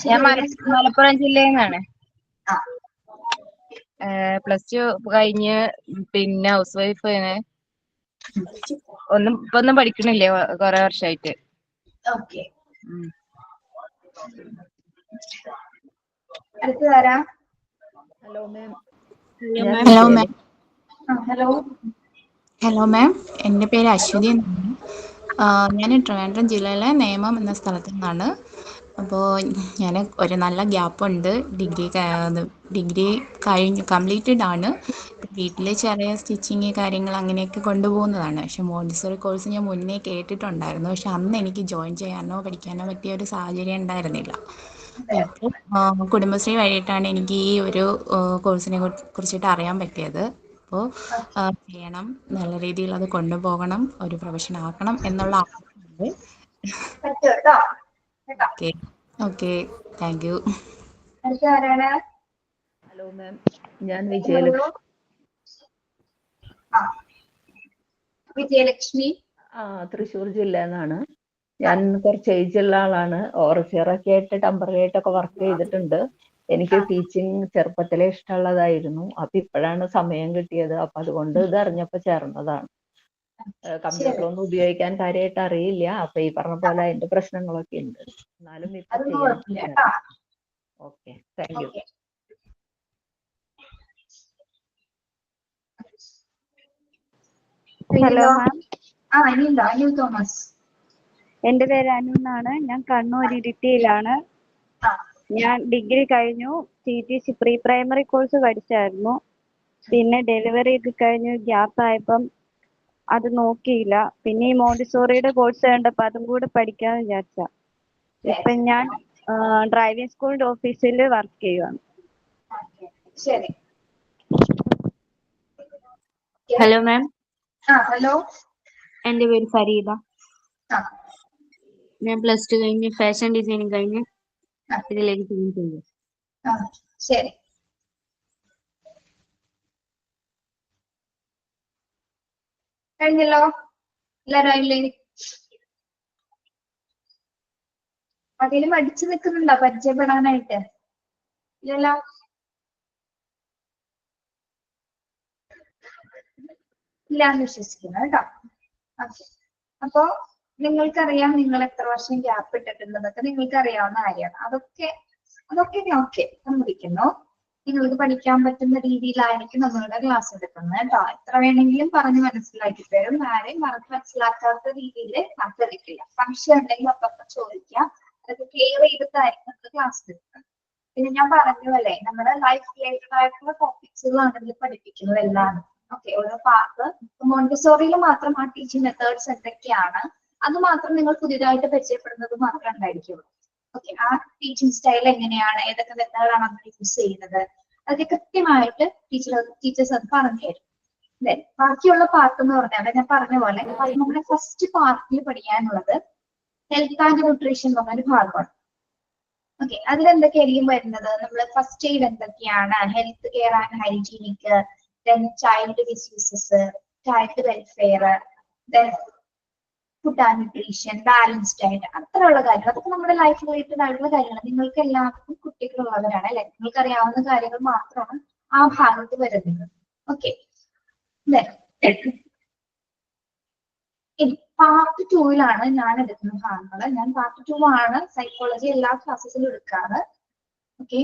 ഞാൻ മലപ്പുറം ജില്ലയിൽ നിന്നാണ്. +2 കഴിഞ്ഞ് പിന്നെ ഹൗസ് വൈഫ്. ഒന്നും പഠിക്കണില്ലേ കുറെ വർഷമായിട്ട്. ഹലോ മാം, എൻ്റെ പേര് അശ്വതി എന്നാണ്. ഞാൻ ട്രിവാൻഡ്രം ജില്ലയിലെ നേമം എന്ന സ്ഥലത്തു നിന്നാണ്. അപ്പോൾ ഞാൻ ഒരു നല്ല ഗ്യാപ്പുണ്ട്. ഡിഗ്രി കംപ്ലീറ്റഡ് ആണ്. വീട്ടിൽ ചെറിയ സ്റ്റിച്ചിങ് കാര്യങ്ങൾ അങ്ങനെയൊക്കെ കൊണ്ടുപോകുന്നതാണ്. പക്ഷെ മോണ്ടിസോറി കോഴ്സ് ഞാൻ മുന്നേ കേട്ടിട്ടുണ്ടായിരുന്നു. പക്ഷെ അന്ന് എനിക്ക് ജോയിൻ ചെയ്യാനോ പഠിക്കാനോ പറ്റിയ ഒരു സാഹചര്യം ഉണ്ടായിരുന്നില്ല. ഇപ്പോൾ കുടുംബശ്രീ വഴിയിട്ടാണ് എനിക്ക് ഈ ഒരു കോഴ്സിനെ കുറിച്ചിട്ട് അറിയാൻ പറ്റിയത്. അപ്പോൾ ചെയ്യണം, നല്ല രീതിയിൽ അത് കൊണ്ടുപോകണം, ഒരു പ്രൊഫഷൻ ആക്കണം എന്നുള്ള ആഗ്രഹമുണ്ട്. Okay okay, thank you. Hello ma'am, ഞാൻ വിജയലക്ഷ്മി. വിജയലക്ഷ്മി തൃശ്ശൂർ ജില്ലയിൽ നിന്നാണ്. ഞാൻ കുറച്ച് ഏജ് ഉള്ള ആളാണ്. ഓവർസിയറൊക്കെ ആയിട്ട് ടെമ്പററി ആയിട്ടൊക്കെ വർക്ക് ചെയ്തിട്ടുണ്ട്. എനിക്ക് ടീച്ചിങ് ചെറുപ്പത്തിലെ ഇഷ്ടമുള്ളതായിരുന്നു. അപ്പൊ ഇപ്പോഴാണ് സമയം കിട്ടിയത്. അപ്പൊ അതുകൊണ്ട് ഇത് അറിഞ്ഞപ്പോ ചേർന്നതാണ്. കമ്പ്യൂട്ടർ ഒന്നും ഉപയോഗിക്കാൻ കാര്യമായിട്ട് അറിയില്ല. അപ്പൊ ഈ പറഞ്ഞ പോലെ അതിന്റെ പ്രശ്നങ്ങളൊക്കെ ഉണ്ട്. എന്നാലും ഇപ്പൊ ചെയ്യാൻ. Okay, thank you. Hello ma'am, Anu Thomas. എൻ്റെ പേര് അനു എന്നാണ്. ഞാൻ കണ്ണൂർ ഇരിട്ടിയിലാണ്. ഞാൻ ഡിഗ്രി കഴിഞ്ഞു. TTC പ്രീ പ്രൈമറി കോഴ്സ് പഠിച്ചായിരുന്നു. പിന്നെ ഡെലിവറി ഒക്കെ കഴിഞ്ഞ് ഗ്യാപ്പ് ആയപ്പം അത് നോക്കിയില്ല. പിന്നെ ഈ മോണ്ടിസോറിയുടെ കോഴ്സ് കണ്ടപ്പോൾ അതും കൂടെ പഠിക്കാമെന്ന് വിചാരിച്ച. ഇപ്പം ഞാൻ ഡ്രൈവിംഗ് സ്കൂളിന്റെ ഓഫീസിൽ വർക്ക് ചെയ്യുവാണ്. ശരി. ഹലോ മാം, ഹലോ, എൻ്റെ പേര് ഫരീദ. ഞാൻ +2 കഴിഞ്ഞ് ഫാഷൻ ഡിസൈനിങ് കഴിഞ്ഞ് ഇതിലേക്ക് ജോയിൻ ചെയ്തു. ശരി. കഴിഞ്ഞല്ലോ, എല്ലാരും ആയില്ലേ? അതിലും അടിച്ചു നിൽക്കുന്നുണ്ടോ പരിചയപ്പെടാനായിട്ട്? ഇല്ലല്ലോ. ഇല്ലാന്ന് വിശ്വസിക്കുന്നു കേട്ടോ. ഓക്കെ, അപ്പോ നിങ്ങൾക്കറിയാം നിങ്ങൾ എത്ര വർഷം ഗ്യാപ്പ് ഇട്ടിട്ടുണ്ടെന്നൊക്കെ നിങ്ങൾക്ക് അറിയാവുന്ന കാര്യമാണ്. അതൊക്കെ ഓക്കെ സമ്മതിക്കുന്നു. നിങ്ങൾക്ക് പഠിക്കാൻ പറ്റുന്ന രീതിയിലായിരിക്കും നമ്മളുടെ ക്ലാസ് എടുക്കുന്നത് കേട്ടോ. എത്ര വേണമെങ്കിലും പറഞ്ഞ് മനസ്സിലാക്കി തരും. ആരെയും പറഞ്ഞ് മനസ്സിലാക്കാത്ത രീതിയിൽ ക്ലാസ് എടുക്കില്ല. സംശയം ഉണ്ടെങ്കിൽ അപ്പൊ ചോദിക്കാം. അതൊക്കെ ക്ലിയർ ചെയ്തിട്ടായിരിക്കും നമ്മൾ ക്ലാസ് എടുക്കുന്നത്. പിന്നെ ഞാൻ പറഞ്ഞല്ലേ, നമ്മുടെ ലൈഫ് റിലേറ്റഡ് ആയിട്ടുള്ള ടോപ്പിക്സുകളാണ് ഇതിൽ പഠിപ്പിക്കുന്നത് എല്ലാം. ഓക്കെ, ഓരോ പാർട്ട് മോണ്ടിസോറിയിൽ മാത്രം ആ ടീച്ചിങ് മെത്തേഡ്സ് എന്തൊക്കെയാണ് അത് മാത്രം നിങ്ങൾ പുതിയതായിട്ട് പരിചയപ്പെടുന്നത് മാത്രമേ ഉണ്ടായിരിക്കുള്ളൂ. ഓക്കെ, ആ ടീച്ചിങ് സ്റ്റൈൽ എങ്ങനെയാണ്, ഏതൊക്കെ മെത്തേഡാണ് നമ്മൾ യൂസ് ചെയ്യുന്നത്, അതൊക്കെ കൃത്യമായിട്ട് ടീച്ചേഴ്സ് അത് പറഞ്ഞു തരും. ബാക്കിയുള്ള പാർട്ട് എന്ന് പറഞ്ഞാൽ ഞാൻ പറഞ്ഞ പോലെ നമ്മുടെ ഫസ്റ്റ് പാർട്ടിൽ പഠിക്കാനുള്ളത് ഹെൽത്ത് ആൻഡ് ന്യൂട്രീഷൻ എന്ന് പറഞ്ഞൊരു ഭാഗമാണ്. ഓക്കെ, അതിലെന്തൊക്കെയായിരിക്കും വരുന്നത്? നമ്മൾ ഫസ്റ്റ് എയ്ഡ് എന്തൊക്കെയാണ്, health care and hygienic, then child diseases, child welfare, then food and nutrition, balanced diet, അത്രയുള്ള കാര്യങ്ങൾ. അതൊക്കെ നമ്മുടെ ലൈഫ് റിലേറ്റഡ് ആയിട്ടുള്ള കാര്യങ്ങൾ. നിങ്ങൾക്ക് എല്ലാവർക്കും കുട്ടികളുള്ളവരാണ് അല്ലെ? നിങ്ങൾക്ക് അറിയാവുന്ന കാര്യങ്ങൾ മാത്രമാണ് ആ ഭാഗത്ത് വരുന്നത്. ഓക്കെ, ഇനി പാർട്ട് 2-ലാണ് ഞാൻ എടുക്കുന്ന ഭാഗങ്ങൾ. ഞാൻ പാർട്ട് 2 ആണ് സൈക്കോളജി എല്ലാ ക്ലാസ്സിലും എടുക്കാറ്. ഓക്കെ,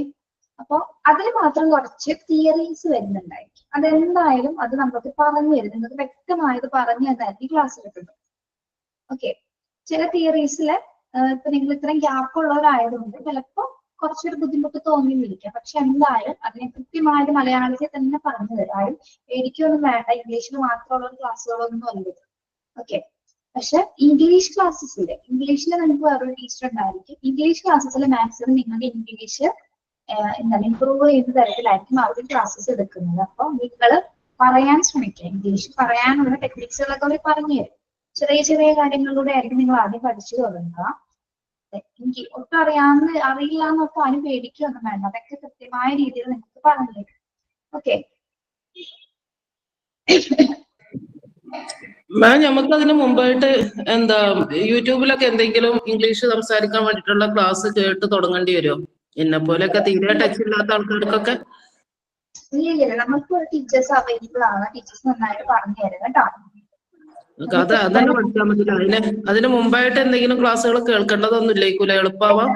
അപ്പൊ അതിൽ മാത്രം കുറച്ച് തിയറീസ് വരുന്നുണ്ടായിരിക്കും. അതെന്തായാലും അത് നമുക്ക് പറഞ്ഞു തരും. നിങ്ങൾക്ക് വ്യക്തമായത് പറഞ്ഞു തന്നായിരിക്കും ക്ലാസ് എടുക്കുന്നത്. ഓക്കെ, ചില തിയറീസില് ഇപ്പൊ നിങ്ങൾ ഇത്രയും ഗ്യാപ്പ് ഉള്ളവരായതുകൊണ്ട് ചിലപ്പോൾ കുറച്ചൊരു ബുദ്ധിമുട്ട് തോന്നിയിരിക്കാം. പക്ഷെ എന്തായാലും അതിനെ കൃത്യമായിട്ട് മലയാളത്തിൽ തന്നെ പറഞ്ഞു തരും. ആരും പേടിക്കൊന്നും വേണ്ട, ഇംഗ്ലീഷിൽ മാത്രമുള്ള ക്ലാസ്സുകളൊന്നും അല്ലത്. ഓക്കെ, പക്ഷെ ഇംഗ്ലീഷ് ക്ലാസ്സസിൽ നിങ്ങൾക്ക് വേറൊരു ടീച്ചർ ഉണ്ടായിരിക്കും. ഇംഗ്ലീഷ് ക്ലാസ്സസിൽ മാക്സിമം നിങ്ങളുടെ ഇംഗ്ലീഷ് എന്താണ് ഇംപ്രൂവ് ചെയ്യുന്ന തരത്തിലായിരിക്കും അവർ ക്ലാസ്സസ് എടുക്കുന്നത്. അപ്പൊ നിങ്ങൾ പറയാൻ ശ്രമിക്കുക. ഇംഗ്ലീഷ് പറയാനുള്ള ടെക്നിക്സുകളൊക്കെ അവർ പറഞ്ഞു തരും. ചെറിയ ചെറിയ കാര്യങ്ങളിലൂടെ ആയിരിക്കും നിങ്ങൾ ആദ്യം പഠിച്ചു തുടങ്ങുക. എനിക്ക് ഒട്ടും അറിയില്ല എന്നൊക്കെ ആരും പേടിക്കൊന്നും വേണ്ട. അതൊക്കെ കൃത്യമായ രീതിയിൽ നിങ്ങൾക്ക് പറഞ്ഞു തരും. ഓക്കെ, മാം, നമുക്ക് അതിന് മുമ്പായിട്ട് യൂട്യൂബിലൊക്കെ എന്തെങ്കിലും ഇംഗ്ലീഷ് സംസാരിക്കാൻ വേണ്ടിയിട്ടുള്ള ക്ലാസ് കേട്ട് തുടങ്ങേണ്ടി വരുമോ? എന്നെ പോലെയൊക്കെ തീരെ ടച്ച് ഇല്ലാത്ത ആൾക്കാർക്കൊക്കെ? ഇല്ല, നമുക്ക് ടീച്ചേഴ്സ് അവൈലബിൾ ആണ്. ടീച്ചേഴ്സ് നന്നായിട്ട് പറഞ്ഞു തരും കേട്ടോ. അതന്നെ പഠിച്ചാൽ മതിയില്ല. അതിന് മുമ്പായിട്ട് എന്തെങ്കിലും ക്ലാസ്സുകൾ കേൾക്കേണ്ടതൊന്നും ഇല്ലേക്കൂല? എളുപ്പമാവാം.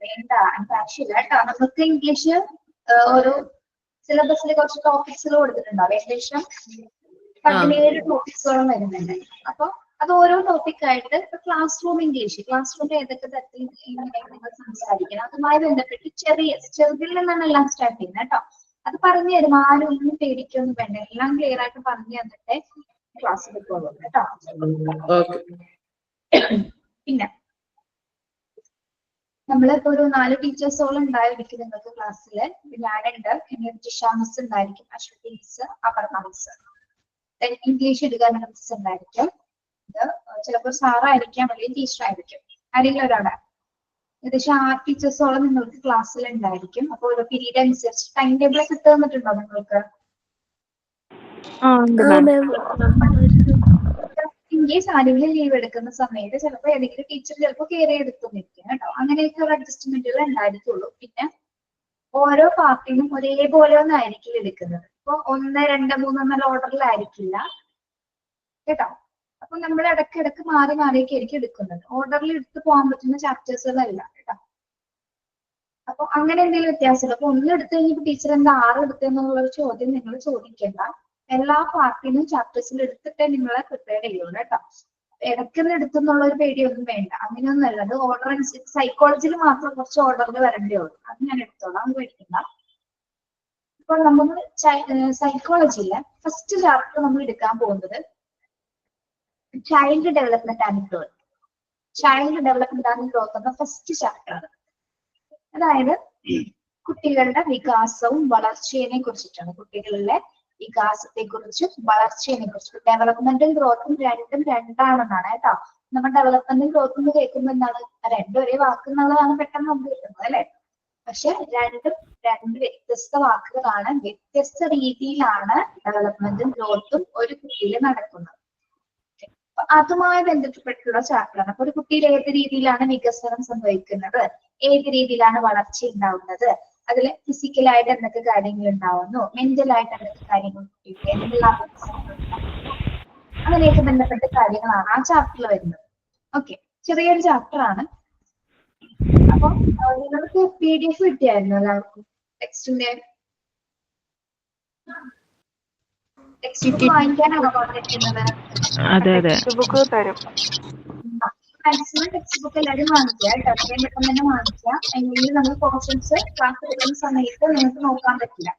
വേണ്ട, ആവശ്യമില്ല കേട്ടോ. നമുക്ക് ഇംഗ്ലീഷ് ഒരു സിലബസിൽ കുറച്ച് ടോപ്പിക്സുകൾ കൊടുത്തിട്ടുണ്ടാവും. ഏകദേശം 17 ടോപ്പിക്സുകളും വരുന്നുണ്ട്. അപ്പൊ അത് ഓരോ ടോപ്പിക്കായിട്ട് ക്ലാസ് റൂം ഇംഗ്ലീഷ്, ക്ലാസ് റൂമിൽ ഏതൊക്കെ തരത്തിൽ നിങ്ങൾ സംസാരിക്കണം അതുമായി ബന്ധപ്പെട്ട് ചെറുതിൽ നിന്നാണ് എല്ലാം സ്റ്റാർട്ട് ചെയ്യുന്നത് കേട്ടോ. അത് പറഞ്ഞു തരും. ആരും ഒന്നും പേടിക്കൊന്നും വേണ്ട. എല്ലാം ക്ലിയർ ആയിട്ട് പറഞ്ഞു തന്നിട്ട് ക്ലാസ് എടുക്കുള്ളൂ കേട്ടോ. പിന്നെ നമ്മളിപ്പോ ഒരു 4 ടീച്ചേഴ്സോളം ഉണ്ടായിരിക്കും നിങ്ങൾക്ക് ക്ലാസ്സിൽ. ഞാനുണ്ട്, പിന്നെ ജിഷാമിസ് ഉണ്ടായിരിക്കും, Aswathy miss, Aparna miss. English എടുക്കാൻ മിസ് ഉണ്ടായിരിക്കും. ഇത് ചിലപ്പോൾ സാറായിരിക്കാം, അല്ലെങ്കിൽ ടീച്ചർ ആയിരിക്കും, ആരെങ്കിലും ഒരാളെ. ഏകദേശം 6 ടീച്ചേഴ്സോളം നിങ്ങൾക്ക് ക്ലാസ്സിൽ ഉണ്ടായിരിക്കും. അപ്പോൾ ഓരോ പീരീഡ് അനുസരിച്ച് ടൈം ടേബിൾ ഒക്കെ ഇട്ട് തന്നിട്ടുണ്ടോ നിങ്ങൾക്ക്? ഇൻകേസ് ആരെങ്കിലും ലീവ് എടുക്കുന്ന സമയത്ത് ചിലപ്പോൾ ഏതെങ്കിലും ടീച്ചർ ചിലപ്പോൾ കയറി എടുത്തുന്നിരിക്കും കേട്ടോ. അങ്ങനെയൊക്കെ ഒരു അഡ്ജസ്റ്റ്മെന്റുകൾ ഉണ്ടായിരിക്കുള്ളൂ. പിന്നെ ഓരോ പാർട്ടിനും ഒരേപോലെ ഒന്നും ആയിരിക്കില്ല എടുക്കുന്നത്. ഇപ്പൊ 1, 2, 3 എന്നുള്ള ഓർഡറിലായിരിക്കില്ല കേട്ടോ. അപ്പൊ നമ്മൾ ഇടയ്ക്കിടയ്ക്ക് മാറി മാറിയൊക്കെ ആയിരിക്കും എടുക്കുന്നത്. ഓർഡറിൽ എടുത്ത് പോകാൻ പറ്റുന്ന ചാപ്റ്റേഴ്സുകളല്ല കേട്ടോ. അപ്പൊ അങ്ങനെ എന്തെങ്കിലും വ്യത്യാസമില്ല. അപ്പൊ 1 എടുത്തു കഴിഞ്ഞപ്പോൾ ടീച്ചർ എന്താ 6 എടുത്തെന്നുള്ള ചോദ്യം നിങ്ങൾ ചോദിക്കേണ്ട. എല്ലാ പാർട്ടിനും ചാപ്റ്റേഴ്സിൽ എടുത്തിട്ടേ നിങ്ങളെ പ്രിപ്പയർ ചെയ്യുള്ളൂ കേട്ടോ. ഇടയ്ക്കൊന്നും എടുത്തെന്നുള്ള ഒരു പേടിയൊന്നും വേണ്ട. അങ്ങനെയൊന്നും അല്ല. അത് ഓർഡർ അനുസരിച്ച് സൈക്കോളജിയിൽ മാത്രം കുറച്ച് ഓർഡറിൽ വരേണ്ടേ ഉള്ളൂ. അത് ഞാൻ എടുത്തോളാം, അത് പേടിക്കണ്ട. ഇപ്പോൾ നമ്മൾ സൈക്കോളജിയിലെ ഫസ്റ്റ് ചാപ്റ്റർ നമ്മൾ എടുക്കാൻ പോകുന്നത് child development and growth. Child development and growth എന്ന ഫസ്റ്റ് ചാപ്റ്റർ ആണ്. അതായത് കുട്ടികളുടെ വികാസവും വളർച്ചയെ കുറിച്ചിട്ടാണ്. കുട്ടികളിലെ വികാസത്തെ കുറിച്ചും വളർച്ചയെ കുറിച്ചും. ഡെവലപ്മെന്റും ഗ്രോത്തും രണ്ടും രണ്ടാണെന്നാണ് കേട്ടോ. നമ്മൾ ഡെവലപ്മെന്റും ഗ്രോത്തും എന്ന് കേൾക്കുമ്പോൾ എന്താണ്, രണ്ടും ഒരേ വാക്ക് എന്നുള്ളതാണ് പെട്ടെന്ന് നമുക്ക് കിട്ടുന്നത് അല്ലെ. പക്ഷെ രണ്ടും 2 വ്യത്യസ്ത വാക്കുകളാണ്. വ്യത്യസ്ത രീതിയിലാണ് ഡെവലപ്മെന്റും ഗ്രോത്തും ഒരു കുട്ടിയിൽ നടക്കുന്നത്. അതുമായി ബന്ധപ്പെട്ടുള്ള ചാപ്റ്ററാണ്. അപ്പൊ ഒരു കുട്ടിയിൽ ഏത് രീതിയിലാണ് വികസനം സംഭവിക്കുന്നത്, ഏത് രീതിയിലാണ് വളർച്ച ഉണ്ടാവുന്നത്, അതിൽ ഫിസിക്കലായിട്ട് എന്തൊക്കെ കാര്യങ്ങൾ ഉണ്ടാവുന്നു, മെന്റലായിട്ട് എന്തൊക്കെ കാര്യങ്ങൾ, എന്തെല്ലാം അങ്ങനെയൊക്കെ ബന്ധപ്പെട്ട കാര്യങ്ങളാണ് ആ ചാപ്റ്ററിൽ വരുന്നത്. ഓക്കെ, ചെറിയൊരു ചാപ്റ്റർ ആണ്. അപ്പൊ നിങ്ങൾക്ക് PDF കിട്ടിയായിരുന്നു എല്ലാവർക്കും ടെക്സ്റ്റിന്റെ? ടെക്സ്റ്റ് ബുക്ക് വാങ്ങിക്കാനാണോ പറഞ്ഞിരിക്കുന്നത്? ടെക്സ്റ്റ് ബുക്ക് തരും. മാക്സിമം ടെക്സ്റ്റ് ബുക്ക് എല്ലാവരും വാങ്ങിക്കുക കേട്ടോ. അത്രയും പെട്ടെന്ന് തന്നെ വാങ്ങിക്കുക. അല്ലെങ്കിൽ നമ്മൾ പോർഷൻസ് ക്ലാസ് എടുക്കുന്ന സമയത്ത് നിങ്ങൾക്ക് നോക്കാൻ പറ്റില്ല.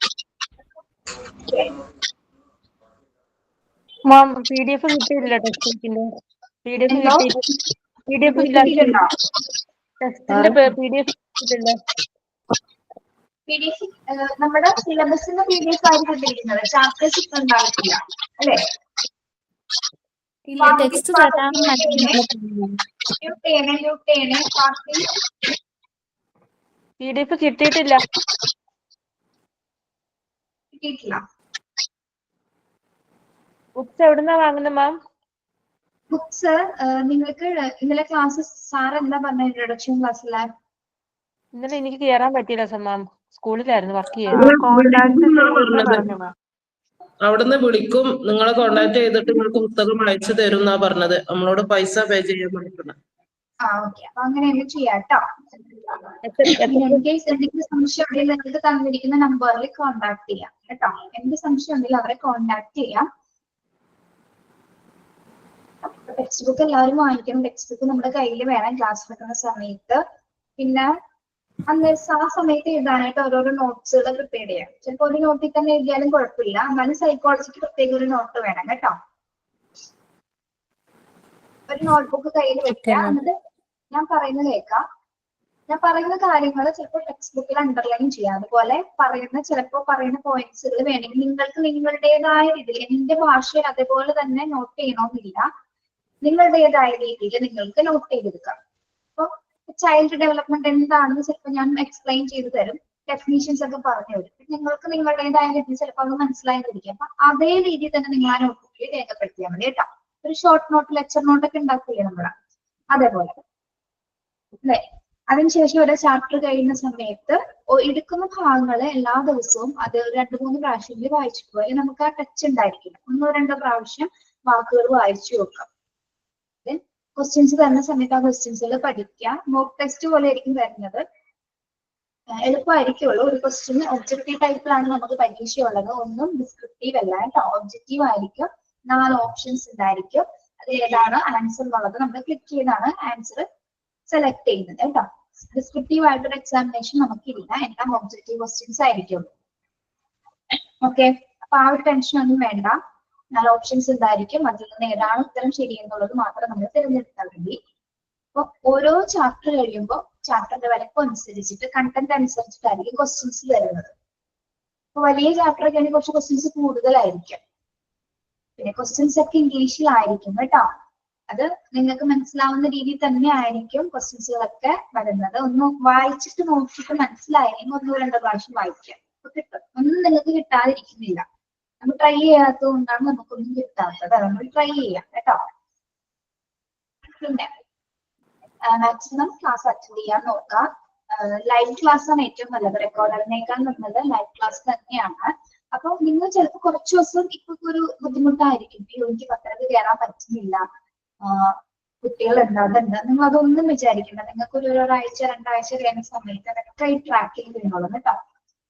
മാം PDF കിട്ടിയില്ല ടെക്സ്റ്റ് ബുക്കിന്റെ. PDF കിട്ടിയില്ല. ടെക്സ്റ്റിന്റെ PDF കിട്ടിയില്ല. PDF നമ്മുടെ സിലബസിന്റെ PDF ആയിരിക്കും കിട്ടിയിരിക്കുന്നത്. ചാപ്റ്റേഴ്സ് ഇപ്പൊ ഉണ്ടാവില്ല അല്ലെ? ടെക്സ്റ്റ് PDF കിട്ടിയിട്ടില്ല. ബുക്സ് എവിടുന്നാ വാങ്ങുന്നത് മാം? ബുക്സ് നിങ്ങൾക്ക് ഇന്നലെ ക്ലാസ് സാർ എന്താ പറഞ്ഞ ഇൻട്രൊഡക്ഷൻ ക്ലാസ്സിലെ? ഇന്നലെ എനിക്ക് കയറാൻ പറ്റിയില്ല മാം. സ്കൂളിലായിരുന്നു വർക്ക് ചെയ്യുന്നത്. അവിടുന്ന് വിളിക്കും, നിങ്ങളെ കോണ്ടാക്ട് ചെയ്തിട്ട് നിങ്ങൾക്ക് പുസ്തകം അയച്ചു തരും എന്നാ പറഞ്ഞത്. നമ്മളോട് പൈസ പേ ചെയ്യാൻ പറഞ്ഞിട്ടുണ്ട്. ഓക്കെ, അപ്പൊ അങ്ങനെയൊന്നും ചെയ്യാം കേട്ടോ. ഇൻകേസ് എന്തെങ്കിലും സംശയം ഉണ്ടെങ്കിൽ നിങ്ങൾക്ക് തന്നിരിക്കുന്ന നമ്പറിൽ കോണ്ടാക്ട് ചെയ്യാം കേട്ടോ. എന്ത് സംശയം ഉണ്ടെങ്കിലും അവരെ കോണ്ടാക്ട് ചെയ്യാം. ടെക്സ്റ്റ് ബുക്ക് എല്ലാവരും വാങ്ങിക്കണം. ടെക്സ്റ്റ് ബുക്ക് നമ്മുടെ കയ്യിൽ വേണം ക്ലാസ് എടുക്കുന്ന സമയത്ത്. പിന്നെ അന്ന് ആ സമയത്ത് എഴുതാനായിട്ട് ഓരോരോ നോട്ട്സുകൾ പ്രിപ്പയർ ചെയ്യാം. ചിലപ്പോൾ ഒരു നോട്ടിൽ തന്നെ എഴുതിയാലും കുഴപ്പമില്ല. എന്നാലും സൈക്കോളജിക്ക് പ്രത്യേക ഒരു നോട്ട് വേണം കേട്ടോ. ഒരു നോട്ട്ബുക്ക് കയ്യിൽ വെക്കുക. എന്നിട്ട് ഞാൻ പറയുന്നത് കേൾക്കാം. ഞാൻ പറയുന്ന കാര്യങ്ങൾ ചിലപ്പോൾ ടെക്സ്റ്റ് ബുക്കിൽ അണ്ടർലൈൻ ചെയ്യാം. അതുപോലെ ചിലപ്പോൾ പറയുന്ന പോയിന്റ്സുകൾ വേണമെങ്കിൽ നിങ്ങൾക്ക് നിങ്ങളുടേതായ രീതിയിൽ, എന്റെ ഭാഷയിൽ അതേപോലെ തന്നെ നോട്ട് ചെയ്യണമെന്നില്ല, നിങ്ങളുടേതായ രീതിയിൽ നിങ്ങൾക്ക് നോട്ട് ചെയ്തെടുക്കാം. അപ്പോൾ ചൈൽഡ് ഡെവലപ്മെന്റ് എന്താണെന്ന് ചിലപ്പോൾ ഞാൻ എക്സ്പ്ലെയിൻ ചെയ്തു തരും. ഡെഫിനീഷൻസ് ഒക്കെ പറഞ്ഞു തരും. നിങ്ങൾക്ക് നിങ്ങളുടേതായ രീതിയിൽ ചിലപ്പോൾ അത് മനസ്സിലായിരിക്കും. അപ്പൊ അതേ രീതിയിൽ തന്നെ നിങ്ങൾ ആ നോട്ട്ബുക്കിൽ രേഖപ്പെടുത്തിയാൽ മതി കേട്ടോ. ഒരു ഷോർട്ട് നോട്ട്, ലെക്ചർ നോട്ടൊക്കെ ഉണ്ടാക്കില്ലേ നമ്മൾ, അതേപോലെ അല്ലെ. അതിനുശേഷം ഒരു ചാപ്റ്റർ കഴിയുന്ന സമയത്ത് എടുക്കുന്ന ഭാഗങ്ങള് എല്ലാ ദിവസവും അത് 2-3 പ്രാവശ്യം വായിച്ചു പോയാൽ നമുക്ക് ആ ടച്ച് ഉണ്ടായിരിക്കില്ല. 1-2 പ്രാവശ്യം വാക്കുകൾ വായിച്ചു നോക്കാം. ക്വസ്റ്റ്യൻസ് തരുന്ന സമയത്ത് ആ ക്വസ്റ്റ്യൻസുകൾ പഠിക്കുക. മോക്ക് ടെസ്റ്റ് പോലെ ആയിരിക്കും വരുന്നത്. എളുപ്പമായിരിക്കുള്ളൂ. ഒരു ക്വസ്റ്റ്യൻ ഒബ്ജക്റ്റീവ് ടൈപ്പിലാണ് നമുക്ക് പരീക്ഷയുള്ളത്. ഒന്നും ഡിസ്ക്രിപ്റ്റീവ് അല്ല കേട്ടോ. ഒബ്ജക്റ്റീവ് ആയിരിക്കും. 4 ഓപ്ഷൻസ് ഉണ്ടായിരിക്കും. അത് ഏതാണ് ആൻസർ എന്നുള്ളത് നമ്മൾ ക്ലിക്ക് ചെയ്താണ് ആൻസർ സെലക്ട് ചെയ്യുന്നത് കേട്ടോ. ഡിസ്ക്രിപ്റ്റീവ് ആയിട്ടൊരു എക്സാമിനേഷൻ നമുക്കില്ല. എല്ലാം ഒബ്ജക്റ്റീവ് ക്വസ്റ്റ്യൻസ് ആയിരിക്കും. ഓക്കെ, അപ്പൊ ആ ഒരു ടെൻഷൻ ഒന്നും വേണ്ട. 4 ഓപ്ഷൻസ് ഉണ്ടായിരിക്കും. അതിൽ നിന്ന് ഏതാണ് ഉത്തരം ശരി എന്നുള്ളത് മാത്രം നമ്മൾ തിരഞ്ഞെടുത്താൽ മതി. അപ്പൊ ഓരോ ചാപ്റ്റർ കഴിയുമ്പോൾ ചാപ്റ്ററിന്റെ വലുപ്പം അനുസരിച്ചിട്ട് കണ്ടന്റ് അനുസരിച്ചിട്ടായിരിക്കും ക്വസ്റ്റ്യൻസ് വരുന്നത്. അപ്പൊ വലിയ ചാപ്റ്റർ ഒക്കെ ആണെങ്കിൽ കുറച്ച് ക്വസ്റ്റ്യൻസ് കൂടുതലായിരിക്കും. പിന്നെ ക്വസ്റ്റ്യൻസ് ഒക്കെ ഇംഗ്ലീഷിലായിരിക്കും കേട്ടോ. അത് നിങ്ങൾക്ക് മനസ്സിലാവുന്ന രീതിയിൽ തന്നെ ആയിരിക്കും ക്വസ്റ്റ്യൻസുകളൊക്കെ വരുന്നത്. ഒന്ന് വായിച്ചിട്ട് നോക്കിയിട്ട് മനസ്സിലായെങ്കിൽ 1-2 പ്രാവശ്യം വായിക്കാം. അപ്പൊ കിട്ടും. ഒന്നും നിങ്ങൾക്ക് കിട്ടാതിരിക്കുന്നില്ല. നമ്മൾ ട്രൈ ചെയ്യാത്തത് കൊണ്ടാണ് നമുക്കൊന്നും കിട്ടാത്തത്. നമ്മൾ ട്രൈ ചെയ്യാം കേട്ടോ. പിന്നെ മാക്സിമം ക്ലാസ് അറ്റൻഡ് ചെയ്യാൻ നോക്കാം. ലൈവ് ക്ലാസ് ആണ് ഏറ്റവും നല്ലത്. റെക്കോർഡറിനേക്കാൾ നല്ലത് ലൈവ് ക്ലാസ് തന്നെയാണ്. അപ്പൊ നിങ്ങൾ ചിലപ്പോൾ കുറച്ച് ദിവസം ഇപ്പൊ ഒരു ബുദ്ധിമുട്ടായിരിക്കും. എനിക്ക് പത്രത്തിൽ കയറാൻ പറ്റുന്നില്ല, കുട്ടികൾ ഉണ്ടാകുന്നുണ്ട്, നിങ്ങൾ അതൊന്നും വിചാരിക്കണ്ട. നിങ്ങൾക്ക് ഒരാഴ്ച 2 ആഴ്ച കഴിയുന്ന സമയത്ത് അതൊക്കെ ഈ ട്രാക്കിൽ വരുന്നുള്ളൂ കേട്ടോ.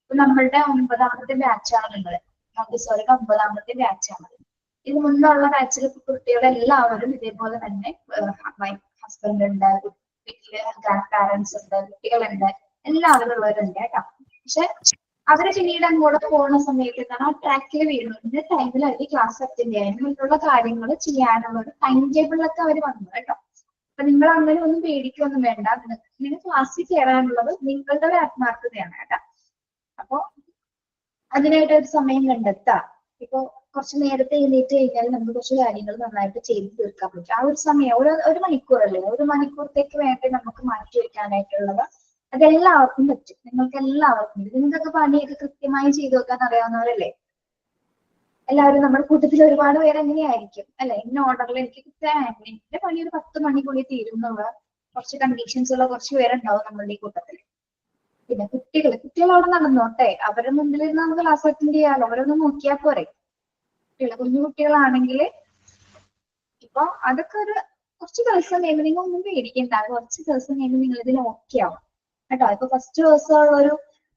ഇപ്പൊ നമ്മളുടെ 9ാമത്തെ ബാച്ചാണ് നിങ്ങൾ, മോണ്ടിസോറിയുടെ 9ാമത്തെ ബാച്ചാണ്. ഇത് മുന്നുള്ള ബാച്ചിൽ കുട്ടികളെല്ലാവരും ഇതേപോലെ തന്നെ ഹസ്ബൻഡ് ഉണ്ട്, വീട്ടില് ഗ്രാൻഡ് പാരന്റ്സ് ഉണ്ട്, കുട്ടികളുണ്ട്, എല്ലാവരും ഉള്ളവരുണ്ട് കേട്ടോ. പക്ഷെ അവര് പിന്നീട് അങ്ങോട്ട് പോകുന്ന സമയത്ത് ആ ട്രാക്കിൽ വീഴുന്ന ടൈമിൽ അവർ ക്ലാസ് അറ്റൻഡ് ചെയ്യാനും മറ്റുള്ള കാര്യങ്ങൾ ചെയ്യാനുള്ള ഒരു ടൈം ടേബിളിലൊക്കെ അവർ വന്നു കേട്ടോ. അപ്പൊ നിങ്ങൾ അങ്ങനെ ഒന്നും പേടിക്കൊന്നും വേണ്ട. നിങ്ങൾ ക്ലാസ്സിൽ കയറാനുള്ളത് നിങ്ങളുടെ ആത്മാർത്ഥതയാണ് കേട്ടോ. അപ്പൊ അതിനായിട്ട് ഒരു സമയം കണ്ടെത്താം. ഇപ്പൊ കുറച്ച് നേരത്തെ എഴുന്നേറ്റ് കഴിഞ്ഞാൽ നമുക്ക് കുറച്ച് കാര്യങ്ങൾ നന്നായിട്ട് ചെയ്ത് തീർക്കാൻ പറ്റും. ആ ഒരു സമയം ഒരു മണിക്കൂറല്ലേ, 1 മണിക്കൂറത്തേക്ക് വേണ്ടി നമുക്ക് മാറ്റി വെക്കാനായിട്ടുള്ളത് അതെല്ലാവർക്കും പറ്റും. നിങ്ങൾക്ക് എല്ലാവർക്കും നിങ്ങൾക്കൊക്കെ പണിയൊക്കെ കൃത്യമായി ചെയ്തു വെക്കാൻ അറിയാവുന്നവരല്ലേ എല്ലാവരും. നമ്മുടെ കൂട്ടത്തിൽ ഒരുപാട് പേര് എങ്ങനെയായിരിക്കും അല്ലെ, ഇന്ന ഓർഡറിൽ എനിക്ക് കൃത്യമായിട്ട് എന്റെ പണി ഒരു 10 മണിക്കുള്ളിൽ തീരും എന്നുള്ള കുറച്ച് കണ്ടീഷൻസ് ഉള്ള കുറച്ച് പേരുണ്ടാവും നമ്മളുടെ ഈ കൂട്ടത്തിൽ. പിന്നെ കുട്ടികൾ അവിടെ നടന്നോട്ടെ, അവരുടെ മുമ്പിൽ നിന്ന് നമുക്ക് ക്ലാസ് അറ്റൻഡ് ചെയ്യാലോ, അവരൊന്ന് നോക്കിയാൽ പോരെ. കുഞ്ഞു കുട്ടികളാണെങ്കിൽ ഇപ്പൊ അതൊക്കെ കുറച്ച് ദിവസം കഴിയുമ്പോൾ നിങ്ങൾ ഒന്നും പേടിക്കണ്ട. കുറച്ച് ദിവസം കഴിയുമ്പോൾ നിങ്ങൾ ഇതിൽ ഓക്കെ ആവും കേട്ടോ. ഇപ്പൊ ഫസ്റ്റ് ദിവസമുള്ള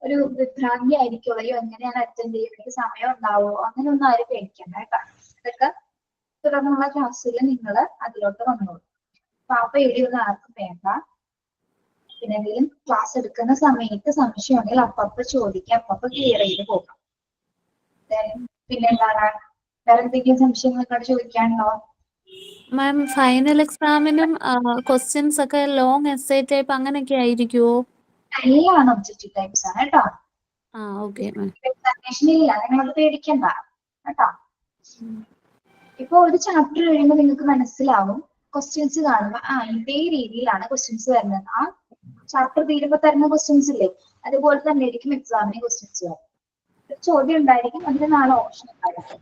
ഒരു വിഭ്രാന്തി ആയിരിക്കുള്ളൂ, അയ്യോ എങ്ങനെയാണ് അറ്റൻഡ് ചെയ്യുന്നത്, സമയം ഉണ്ടാവോ, അങ്ങനെ ഒന്നും ആരും പേടിക്കണ്ട കേട്ടോ. അതൊക്കെ തുടർന്നുള്ള ക്ലാസ്സിൽ നിങ്ങൾ അതിലോട്ട് വന്നോളൂ. അപ്പൊ ആ പേടിയൊന്നും ആർക്കും വേണ്ട. പിന്നെ എന്തെങ്കിലും ക്ലാസ് എടുക്കുന്ന സമയത്ത് സംശയം ഉണ്ടെങ്കിൽ അപ്പപ്പോ ചോദിക്കാം, അപ്പപ്പോ ക്ലിയർ ചെയ്ത് പോകാം. പിന്നെ എന്താണ് വേറെ എന്തെങ്കിലും സംശയങ്ങളൊക്കെ ചോദിക്കാനുണ്ടോ? മാം, ഫൈനൽ എക്സാമിനും ക്വസ്റ്റ്യൻസ് ഒക്കെ ലോങ് എസ്സേ ടൈപ്പ് അങ്ങനെയൊക്കെ ആയിരിക്കുമോ? എല്ലാം ഒബ്ജക്റ്റീവ് ടൈപ്സ് ആണ് കേട്ടോ. ഓക്കെ എക്സാമിനേഷനില്ല, നിങ്ങളത് പേടിക്കണ്ട കേട്ടോ. ഇപ്പൊ ഒരു ചാപ്റ്റർ കഴിയുമ്പോൾ നിങ്ങൾക്ക് മനസ്സിലാവും, ക്വസ്റ്റ്യൻസ് കാണുമ്പോൾ ഇതേ രീതിയിലാണ് ക്വസ്റ്റ്യൻസ് വരുന്നത്. ആ ചാപ്റ്റർ തീരുമ്പോൾ തരുന്ന ക്വസ്റ്റ്യൻസ് ഇല്ലേ, അതുപോലെ തന്നെ ആയിരിക്കും എക്സാമിന് ക്വസ്റ്റ്യൻസ് വരും. ചോദ്യം ഉണ്ടായിരിക്കും, അതിന് 4 ഓപ്ഷൻ ഉണ്ടായിരിക്കും.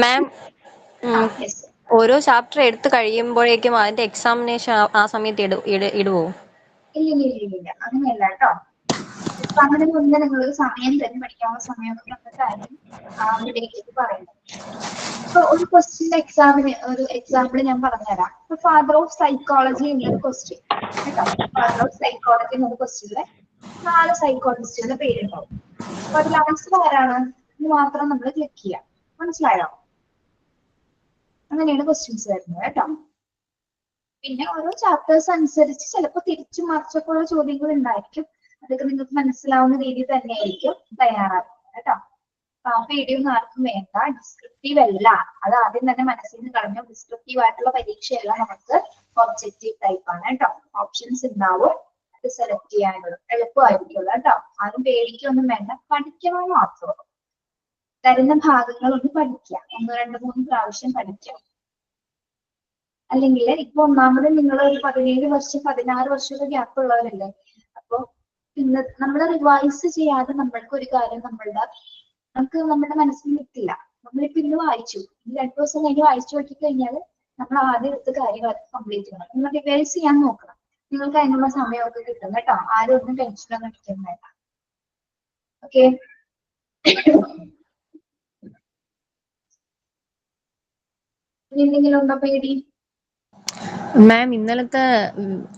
മാം, ഓരോ ചാപ്റ്റർ എടുത്ത് കഴിയുമ്പോഴേക്കും അതിന്റെ എക്സാമിനേഷൻ ആ സമയത്ത് ഇടുവോ? ഇല്ല അങ്ങനെയല്ല കേട്ടോ. എക്സാമിന് മുന്നേ നിങ്ങൾ സമയം തരും, പഠിക്കാനുള്ള സമയമൊക്കെ തന്നിട്ടായിരിക്കും ഡേറ്റ് പറയുന്നത്. ഇപ്പൊ ഒരു ക്വസ്റ്റ്യന്റെ എക്സാമിന് ഒരു എക്സാമ്പിൾ ഞാൻ പറഞ്ഞുതരാം. ഇപ്പൊ ഫാദർ ഓഫ് സൈക്കോളജി എന്നൊരു ക്വസ്റ്റ്യൻ കേട്ടോ. ഫാദർ ഓഫ് സൈക്കോളജി എന്നൊരു ക്വസ്റ്റ്യനില് 4 സൈക്കോളജിസ്റ്റുകളുടെ പേരുണ്ടാവും. അപ്പൊ അതിൽ ആൻസർ ആരാണ് എന്ന് മാത്രം നമ്മൾ ക്ലിക്ക് ചെയ്യാം. മനസ്സിലായോ? അങ്ങനെയാണ് ക്വസ്റ്റ്യൻസ് വരുന്നത് കേട്ടോ. പിന്നെ ഓരോ ചാപ്റ്റേഴ്സ് അനുസരിച്ച് ചിലപ്പോൾ തിരിച്ചു മറിച്ചൊക്കെ ഉള്ള ചോദ്യങ്ങൾ ഉണ്ടായിരിക്കും. അതൊക്കെ നിങ്ങൾക്ക് മനസ്സിലാവുന്ന രീതിയിൽ തന്നെയായിരിക്കും തയ്യാറാക്കുന്നത് കേട്ടോ. അപ്പൊ ആ പേടിയൊന്നും ആർക്കും വേണ്ട. ഡിസ്ക്രിപ്റ്റീവ് അല്ല, അത് ആദ്യം തന്നെ മനസ്സിൽ നിന്ന് കളഞ്ഞു. ഡിസ്ക്രിപ്റ്റീവ് ആയിട്ടുള്ള പരീക്ഷയല്ല, നമുക്ക് ഒബ്ജക്റ്റീവ് ടൈപ്പ് ആണ് കേട്ടോ. ഓപ്ഷൻസ് ഉണ്ടാവും, അത് സെലക്ട് ചെയ്യാനുള്ളത് എളുപ്പമായിരിക്കുള്ളൂ കേട്ടോ. ആരും പേടിക്കൊന്നും വേണ്ട, പഠിക്കണമെന്ന് മാത്രമേ ഉള്ളൂ. തരുന്ന ഭാഗങ്ങൾ ഒന്ന് പഠിക്കുക, 1, 2, 3 പ്രാവശ്യം പഠിക്കാം. അല്ലെങ്കിൽ ഇപ്പൊ ഒന്നാമത് നിങ്ങൾ ഒരു 17 വർഷം 16 വർഷമൊക്കെ ഗ്യാപ്പ് ഉള്ളവരല്ലേ. അപ്പൊ പിന്നെ നമ്മൾ റിവൈസ് ചെയ്യാതെ നമ്മൾക്ക് ഒരു കാര്യം നമ്മുടെ മനസ്സിൽ നിൽക്കില്ല. നമ്മളിപ്പോ ഇന്ന് വായിച്ചു, 2 ദിവസം കഴിഞ്ഞ് വായിച്ചു നോക്കി കഴിഞ്ഞാൽ നമ്മൾ ആദ്യം എടുത്ത കാര്യങ്ങളൊക്കെ കംപ്ലീറ്റ് ചെയ്യണം. നിങ്ങൾ റിവൈസ് ചെയ്യാൻ നോക്കണം. നിങ്ങൾക്ക് അതിനുള്ള സമയമൊക്കെ കിട്ടും കേട്ടോ. ആരും ഒന്നും ടെൻഷനൊന്നും അടിക്കാൻ വേണ്ട. ഓക്കെ, എന്തെങ്കിലും ഉണ്ടോ പേടി? മാം, ഇന്നലത്തെ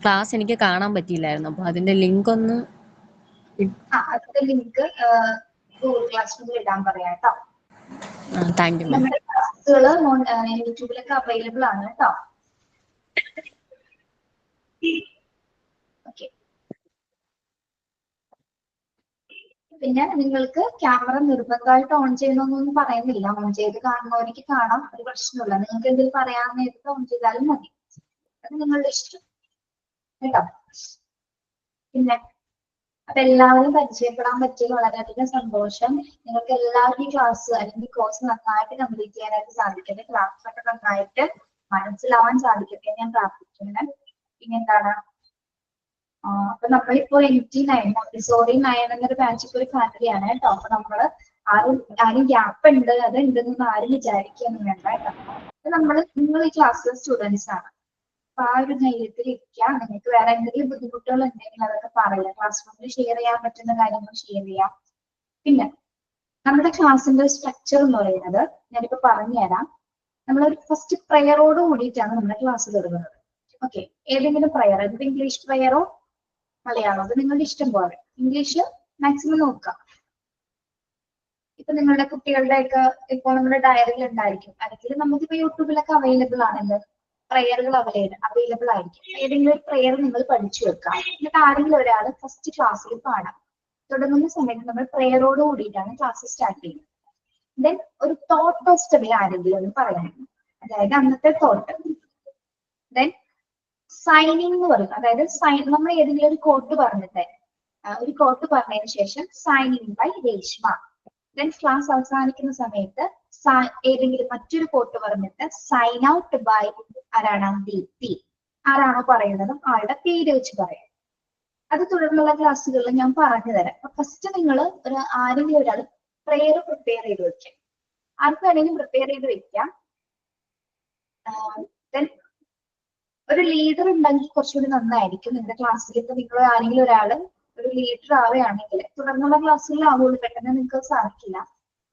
ക്ലാസ് എനിക്ക് കാണാൻ പറ്റിയില്ലായിരുന്നു. അപ്പൊ അതിന്റെ ലിങ്ക് ഒന്ന് അതിന്റെ ലിങ്ക് ഗൂഗിൾ ക്ലാസ് റൂമിൽ ഇടാൻ പറയാം കേട്ടോ. Thank you ma'am. നമ്മുടെ ക്ലാസ്സുകൾ യൂട്യൂബിലൊക്കെ അവൈലബിൾ ആണ് കേട്ടോ. ഓക്കെ, പിന്നെ നിങ്ങൾക്ക് ക്യാമറ നിർബന്ധമായിട്ട് ഓൺ ചെയ്യണമെന്നൊന്നും പറയുന്നില്ല. ഓൺ ചെയ്ത് കാണുന്നവർക്ക് കാണാം, ഒരു പ്രശ്നമില്ല. നിങ്ങൾക്ക് എന്തെങ്കിലും പറയാൻ നേരത്തെ ഓൺ ചെയ്താലും മതി, അത് നിങ്ങളുടെ ഇഷ്ടം കേട്ടോ. പിന്നെ അപ്പൊ എല്ലാവരും പരിചയപ്പെടാൻ പറ്റിയത് വളരെയധികം സന്തോഷം. നിങ്ങൾക്ക് എല്ലാവരും ഈ ക്ലാസ് അല്ലെങ്കിൽ കോഴ്സ് നന്നായിട്ട് കംപ്ലീറ്റ് ചെയ്യാനായിട്ട് സാധിക്കട്ടെ. ക്ലാസ് ഒക്കെ നന്നായിട്ട് മനസ്സിലാവാൻ സാധിക്കട്ടെ ഞാൻ പ്രാർത്ഥിക്കുന്നത്. പിന്നെന്താണ്, അപ്പൊ നമ്മളിപ്പോ NT9 മോണ്ടിസോറി 9 എന്നൊരു ബാച്ച് ഇപ്പൊ ഒരു ഫാമിലിയാണ് കേട്ടോ. അപ്പൊ നമ്മള് ആരും ഗ്യാപ്പ് ഉണ്ട് അത് ഉണ്ടെന്നൊന്നും ആരും വിചാരിക്കുകയൊന്നും വേണ്ട കേട്ടോ. അപ്പൊ നിങ്ങൾ ഈ ക്ലാസ്സിലെ സ്റ്റുഡൻസ് ആണ്. അപ്പൊ ആ ഒരു ധൈര്യത്തിൽ ഇരിക്കുക. നിങ്ങൾക്ക് വേറെ എന്തെങ്കിലും ബുദ്ധിമുട്ടുകൾ ഉണ്ടെങ്കിൽ അതൊക്കെ പറയാം. ക്ലാസ് റൂമിൽ ഷെയർ ചെയ്യാൻ പറ്റുന്ന കാര്യങ്ങൾ ഷെയർ ചെയ്യാം. പിന്നെ നമ്മുടെ ക്ലാസ്സിന്റെ സ്ട്രക്ചർ എന്ന് പറയുന്നത് ഞാനിപ്പോ പറഞ്ഞുതരാം. നമ്മളൊരു ഫസ്റ്റ് പ്രയറോട് കൂടിയിട്ടാണ് നമ്മുടെ ക്ലാസ് തുടങ്ങുന്നത്. ഓക്കെ, ഏതെങ്കിലും പ്രയർ, അതിപ്പോ ഇംഗ്ലീഷ് പ്രയറോ മലയാളം, അത് നിങ്ങളുടെ ഇഷ്ടം പോലെ. ഇംഗ്ലീഷ് മാക്സിമം നോക്കാം. ഇപ്പൊ നിങ്ങളുടെ കുട്ടികളുടെയൊക്കെ ഇപ്പോൾ നമ്മുടെ ഡയറിയിൽ ഉണ്ടായിരിക്കും, അല്ലെങ്കിൽ നമുക്കിപ്പോ യൂട്യൂബിലൊക്കെ അവൈലബിൾ ആണല്ലോ പ്രയറുകൾ അവൈലബിൾ ആയിരിക്കും. ഏതെങ്കിലും ഒരു പ്രയർ നിങ്ങൾ പഠിച്ചു വെക്കാം. എന്നിട്ട് ആരെങ്കിലും ഒരാൾ ഫസ്റ്റ് ക്ലാസ്സിൽ പാടാം. തുടങ്ങുന്ന സമയത്ത് നമ്മൾ പ്രയറോട് കൂടിയിട്ടാണ് ക്ലാസ് സ്റ്റാർട്ട് ചെയ്യുന്നത്. ദെൻ ഒരു തോട്ട് ഓഫ് സ്റ്റഡി ആരെങ്കിലും ഒന്ന് പറയണം, അതായത് അന്നത്തെ തോട്ട്. ദെൻ സൈനിങ് എന്ന് പറയും, അതായത് നമ്മൾ ഏതെങ്കിലും ഒരു കോട്ട് പറഞ്ഞിട്ട് ഒരു കോട്ട് പറഞ്ഞതിന് ശേഷം signing by Reshma. Then class അവസാനിക്കുന്ന സമയത്ത് ഏതെങ്കിലും മറ്റൊരു കോട്ട് പറഞ്ഞിട്ട് സൈൻ ഔട്ട് ബൈ ആരാണ്, ദീപ്തി. ആരാണോ പറയുന്നത് ആളുടെ പേര് വെച്ച് പറയാം. അത് തുടർന്നുള്ള ക്ലാസ്സുകളിൽ ഞാൻ പറഞ്ഞു തരാം. അപ്പൊ ഫസ്റ്റ് നിങ്ങൾ ആരെങ്കിലും ഒരാൾ പ്രെയർ പ്രിപ്പയർ ചെയ്ത് വെക്കാം. ആർക്ക് വേണമെങ്കിലും പ്രിപ്പയർ ചെയ്ത് വെക്കാം. ദെൻ ഒരു ലീഡർ ഉണ്ടെങ്കിൽ കുറച്ചുകൂടി നന്നായിരിക്കും. നിങ്ങളുടെ ക്ലാസ്സിൽ ഇപ്പൊ നിങ്ങൾ ആരെങ്കിലും ഒരാൾ ഒരു ലീഡർ ആവുകയാണെങ്കിൽ തുടർന്നുള്ള ക്ലാസ്സുകളിലാവുള്ളൂ, പെട്ടെന്ന് നിങ്ങൾക്ക് സാധിക്കില്ല.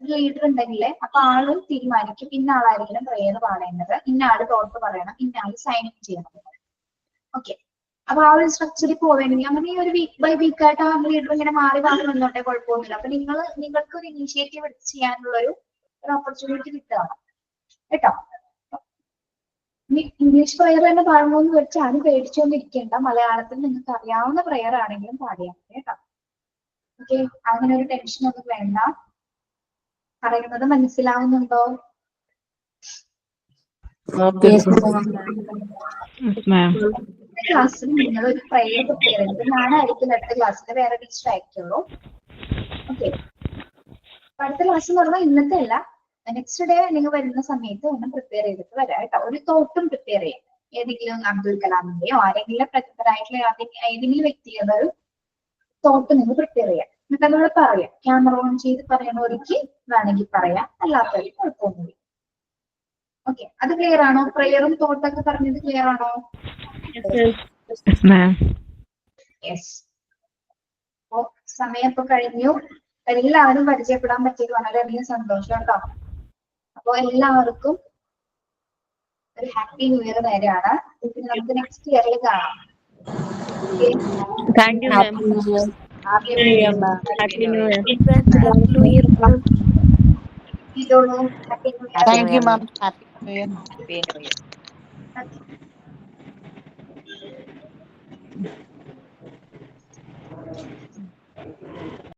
ഒരു ലീഡർ ഉണ്ടെങ്കിൽ അപ്പൊ ആള് തീരുമാനിക്കും ഇന്ന ആളായിരിക്കണം പ്രേയർ പാടേണ്ടത്, ഇന്ന ആള് തോട്ട് പറയണം, ഇന്ന ആള് സൈൻ ഇൻ ചെയ്യണം. ഓക്കെ, അപ്പൊ ആ ഒരു സ്ട്രക്ചറിൽ പോവുകയാണെങ്കിൽ അങ്ങനെ ഈ ഒരു വീക്ക് ബൈ വീക്ക് ആയിട്ട് ആ ലീഡർ ഇങ്ങനെ മാറി നിന്നോട്ടെ, കുഴപ്പമൊന്നുമില്ല. അപ്പൊ നിങ്ങൾക്ക് ഒരു ഇനീഷ്യേറ്റീവ് എടുത്ത് ചെയ്യാനുള്ള ഒരു ഓപ്പർച്യൂണിറ്റി കിട്ടുകയാണ് കേട്ടോ. ഇംഗ്ലീഷ് പ്രയർ തന്നെ പാടണമെന്ന് വെച്ചാൽ ആരും പേടിച്ചുകൊണ്ടിരിക്കേണ്ട. മലയാളത്തിൽ നിങ്ങൾക്ക് അറിയാവുന്ന പ്രയർ ആണെങ്കിലും പാടിയാൽ മതി കേട്ടോ. ഓക്കെ, അങ്ങനെ ഒരു ടെൻഷൻ ഒന്നും വേണ്ട. പറയുന്നത് മനസ്സിലാവുന്നുണ്ടോ? ക്ലാസ്സിൽ നിങ്ങൾ ഒരു പ്രയർ പ്രിപ്പയർ ചെയ്ത് ഞാനായിരിക്കും അടുത്ത ക്ലാസ്സിൽ, വേറെ ടീച്ചർ ആയിരിക്കുള്ളൂ. ഓക്കെ, അടുത്ത ക്ലാസ് എന്ന് പറഞ്ഞാൽ ഇന്നത്തെ അല്ല, നെക്സ്റ്റ് ഡേ നിങ്ങൾ വരുന്ന സമയത്ത് ഒന്ന് പ്രിപ്പയർ ചെയ്തിട്ട് വരാം കേട്ടോ. ഒരു തോട്ടും പ്രിപ്പയർ ചെയ്യാം. ഏതെങ്കിലും അബ്ദുൽ കലാമിന്റെയോ ആരെങ്കിലും പ്രഗത്ഭരായിട്ടുള്ള ഏതെങ്കിലും വ്യക്തിയുടെ ഒരു തോട്ട് നിങ്ങൾ പ്രിപ്പയർ ചെയ്യാം. എന്നിട്ട് അതോടെ പറയാം. ക്യാമറ ഓൺ ചെയ്ത് പറയണവർക്ക് വേണമെങ്കിൽ പറയാം, അല്ലാത്തവർക്ക് കുഴപ്പമൊന്നുമില്ല. ഓക്കെ, അത് ക്ലിയർ ആണോ? പ്രയറും തോട്ടൊക്കെ പറഞ്ഞത് ക്ലിയർ ആണോ? യെസ്. അപ്പോ സമയം ഇപ്പൊ കഴിഞ്ഞു. എല്ലാവരും പരിചയപ്പെടാൻ പറ്റിയത് വളരെയധികം സന്തോഷം കേട്ടോ. അപ്പൊ എല്ലാവർക്കും ഒരു ഹാപ്പി ന്യൂ ഇയർ നേരെയാണ്. പിന്നെ നമുക്ക് നെക്സ്റ്റ് ഇയറിൽ കാണാം. Thank you ma'am. Happy new year. Thank you ma'am. Happy new year. Okay.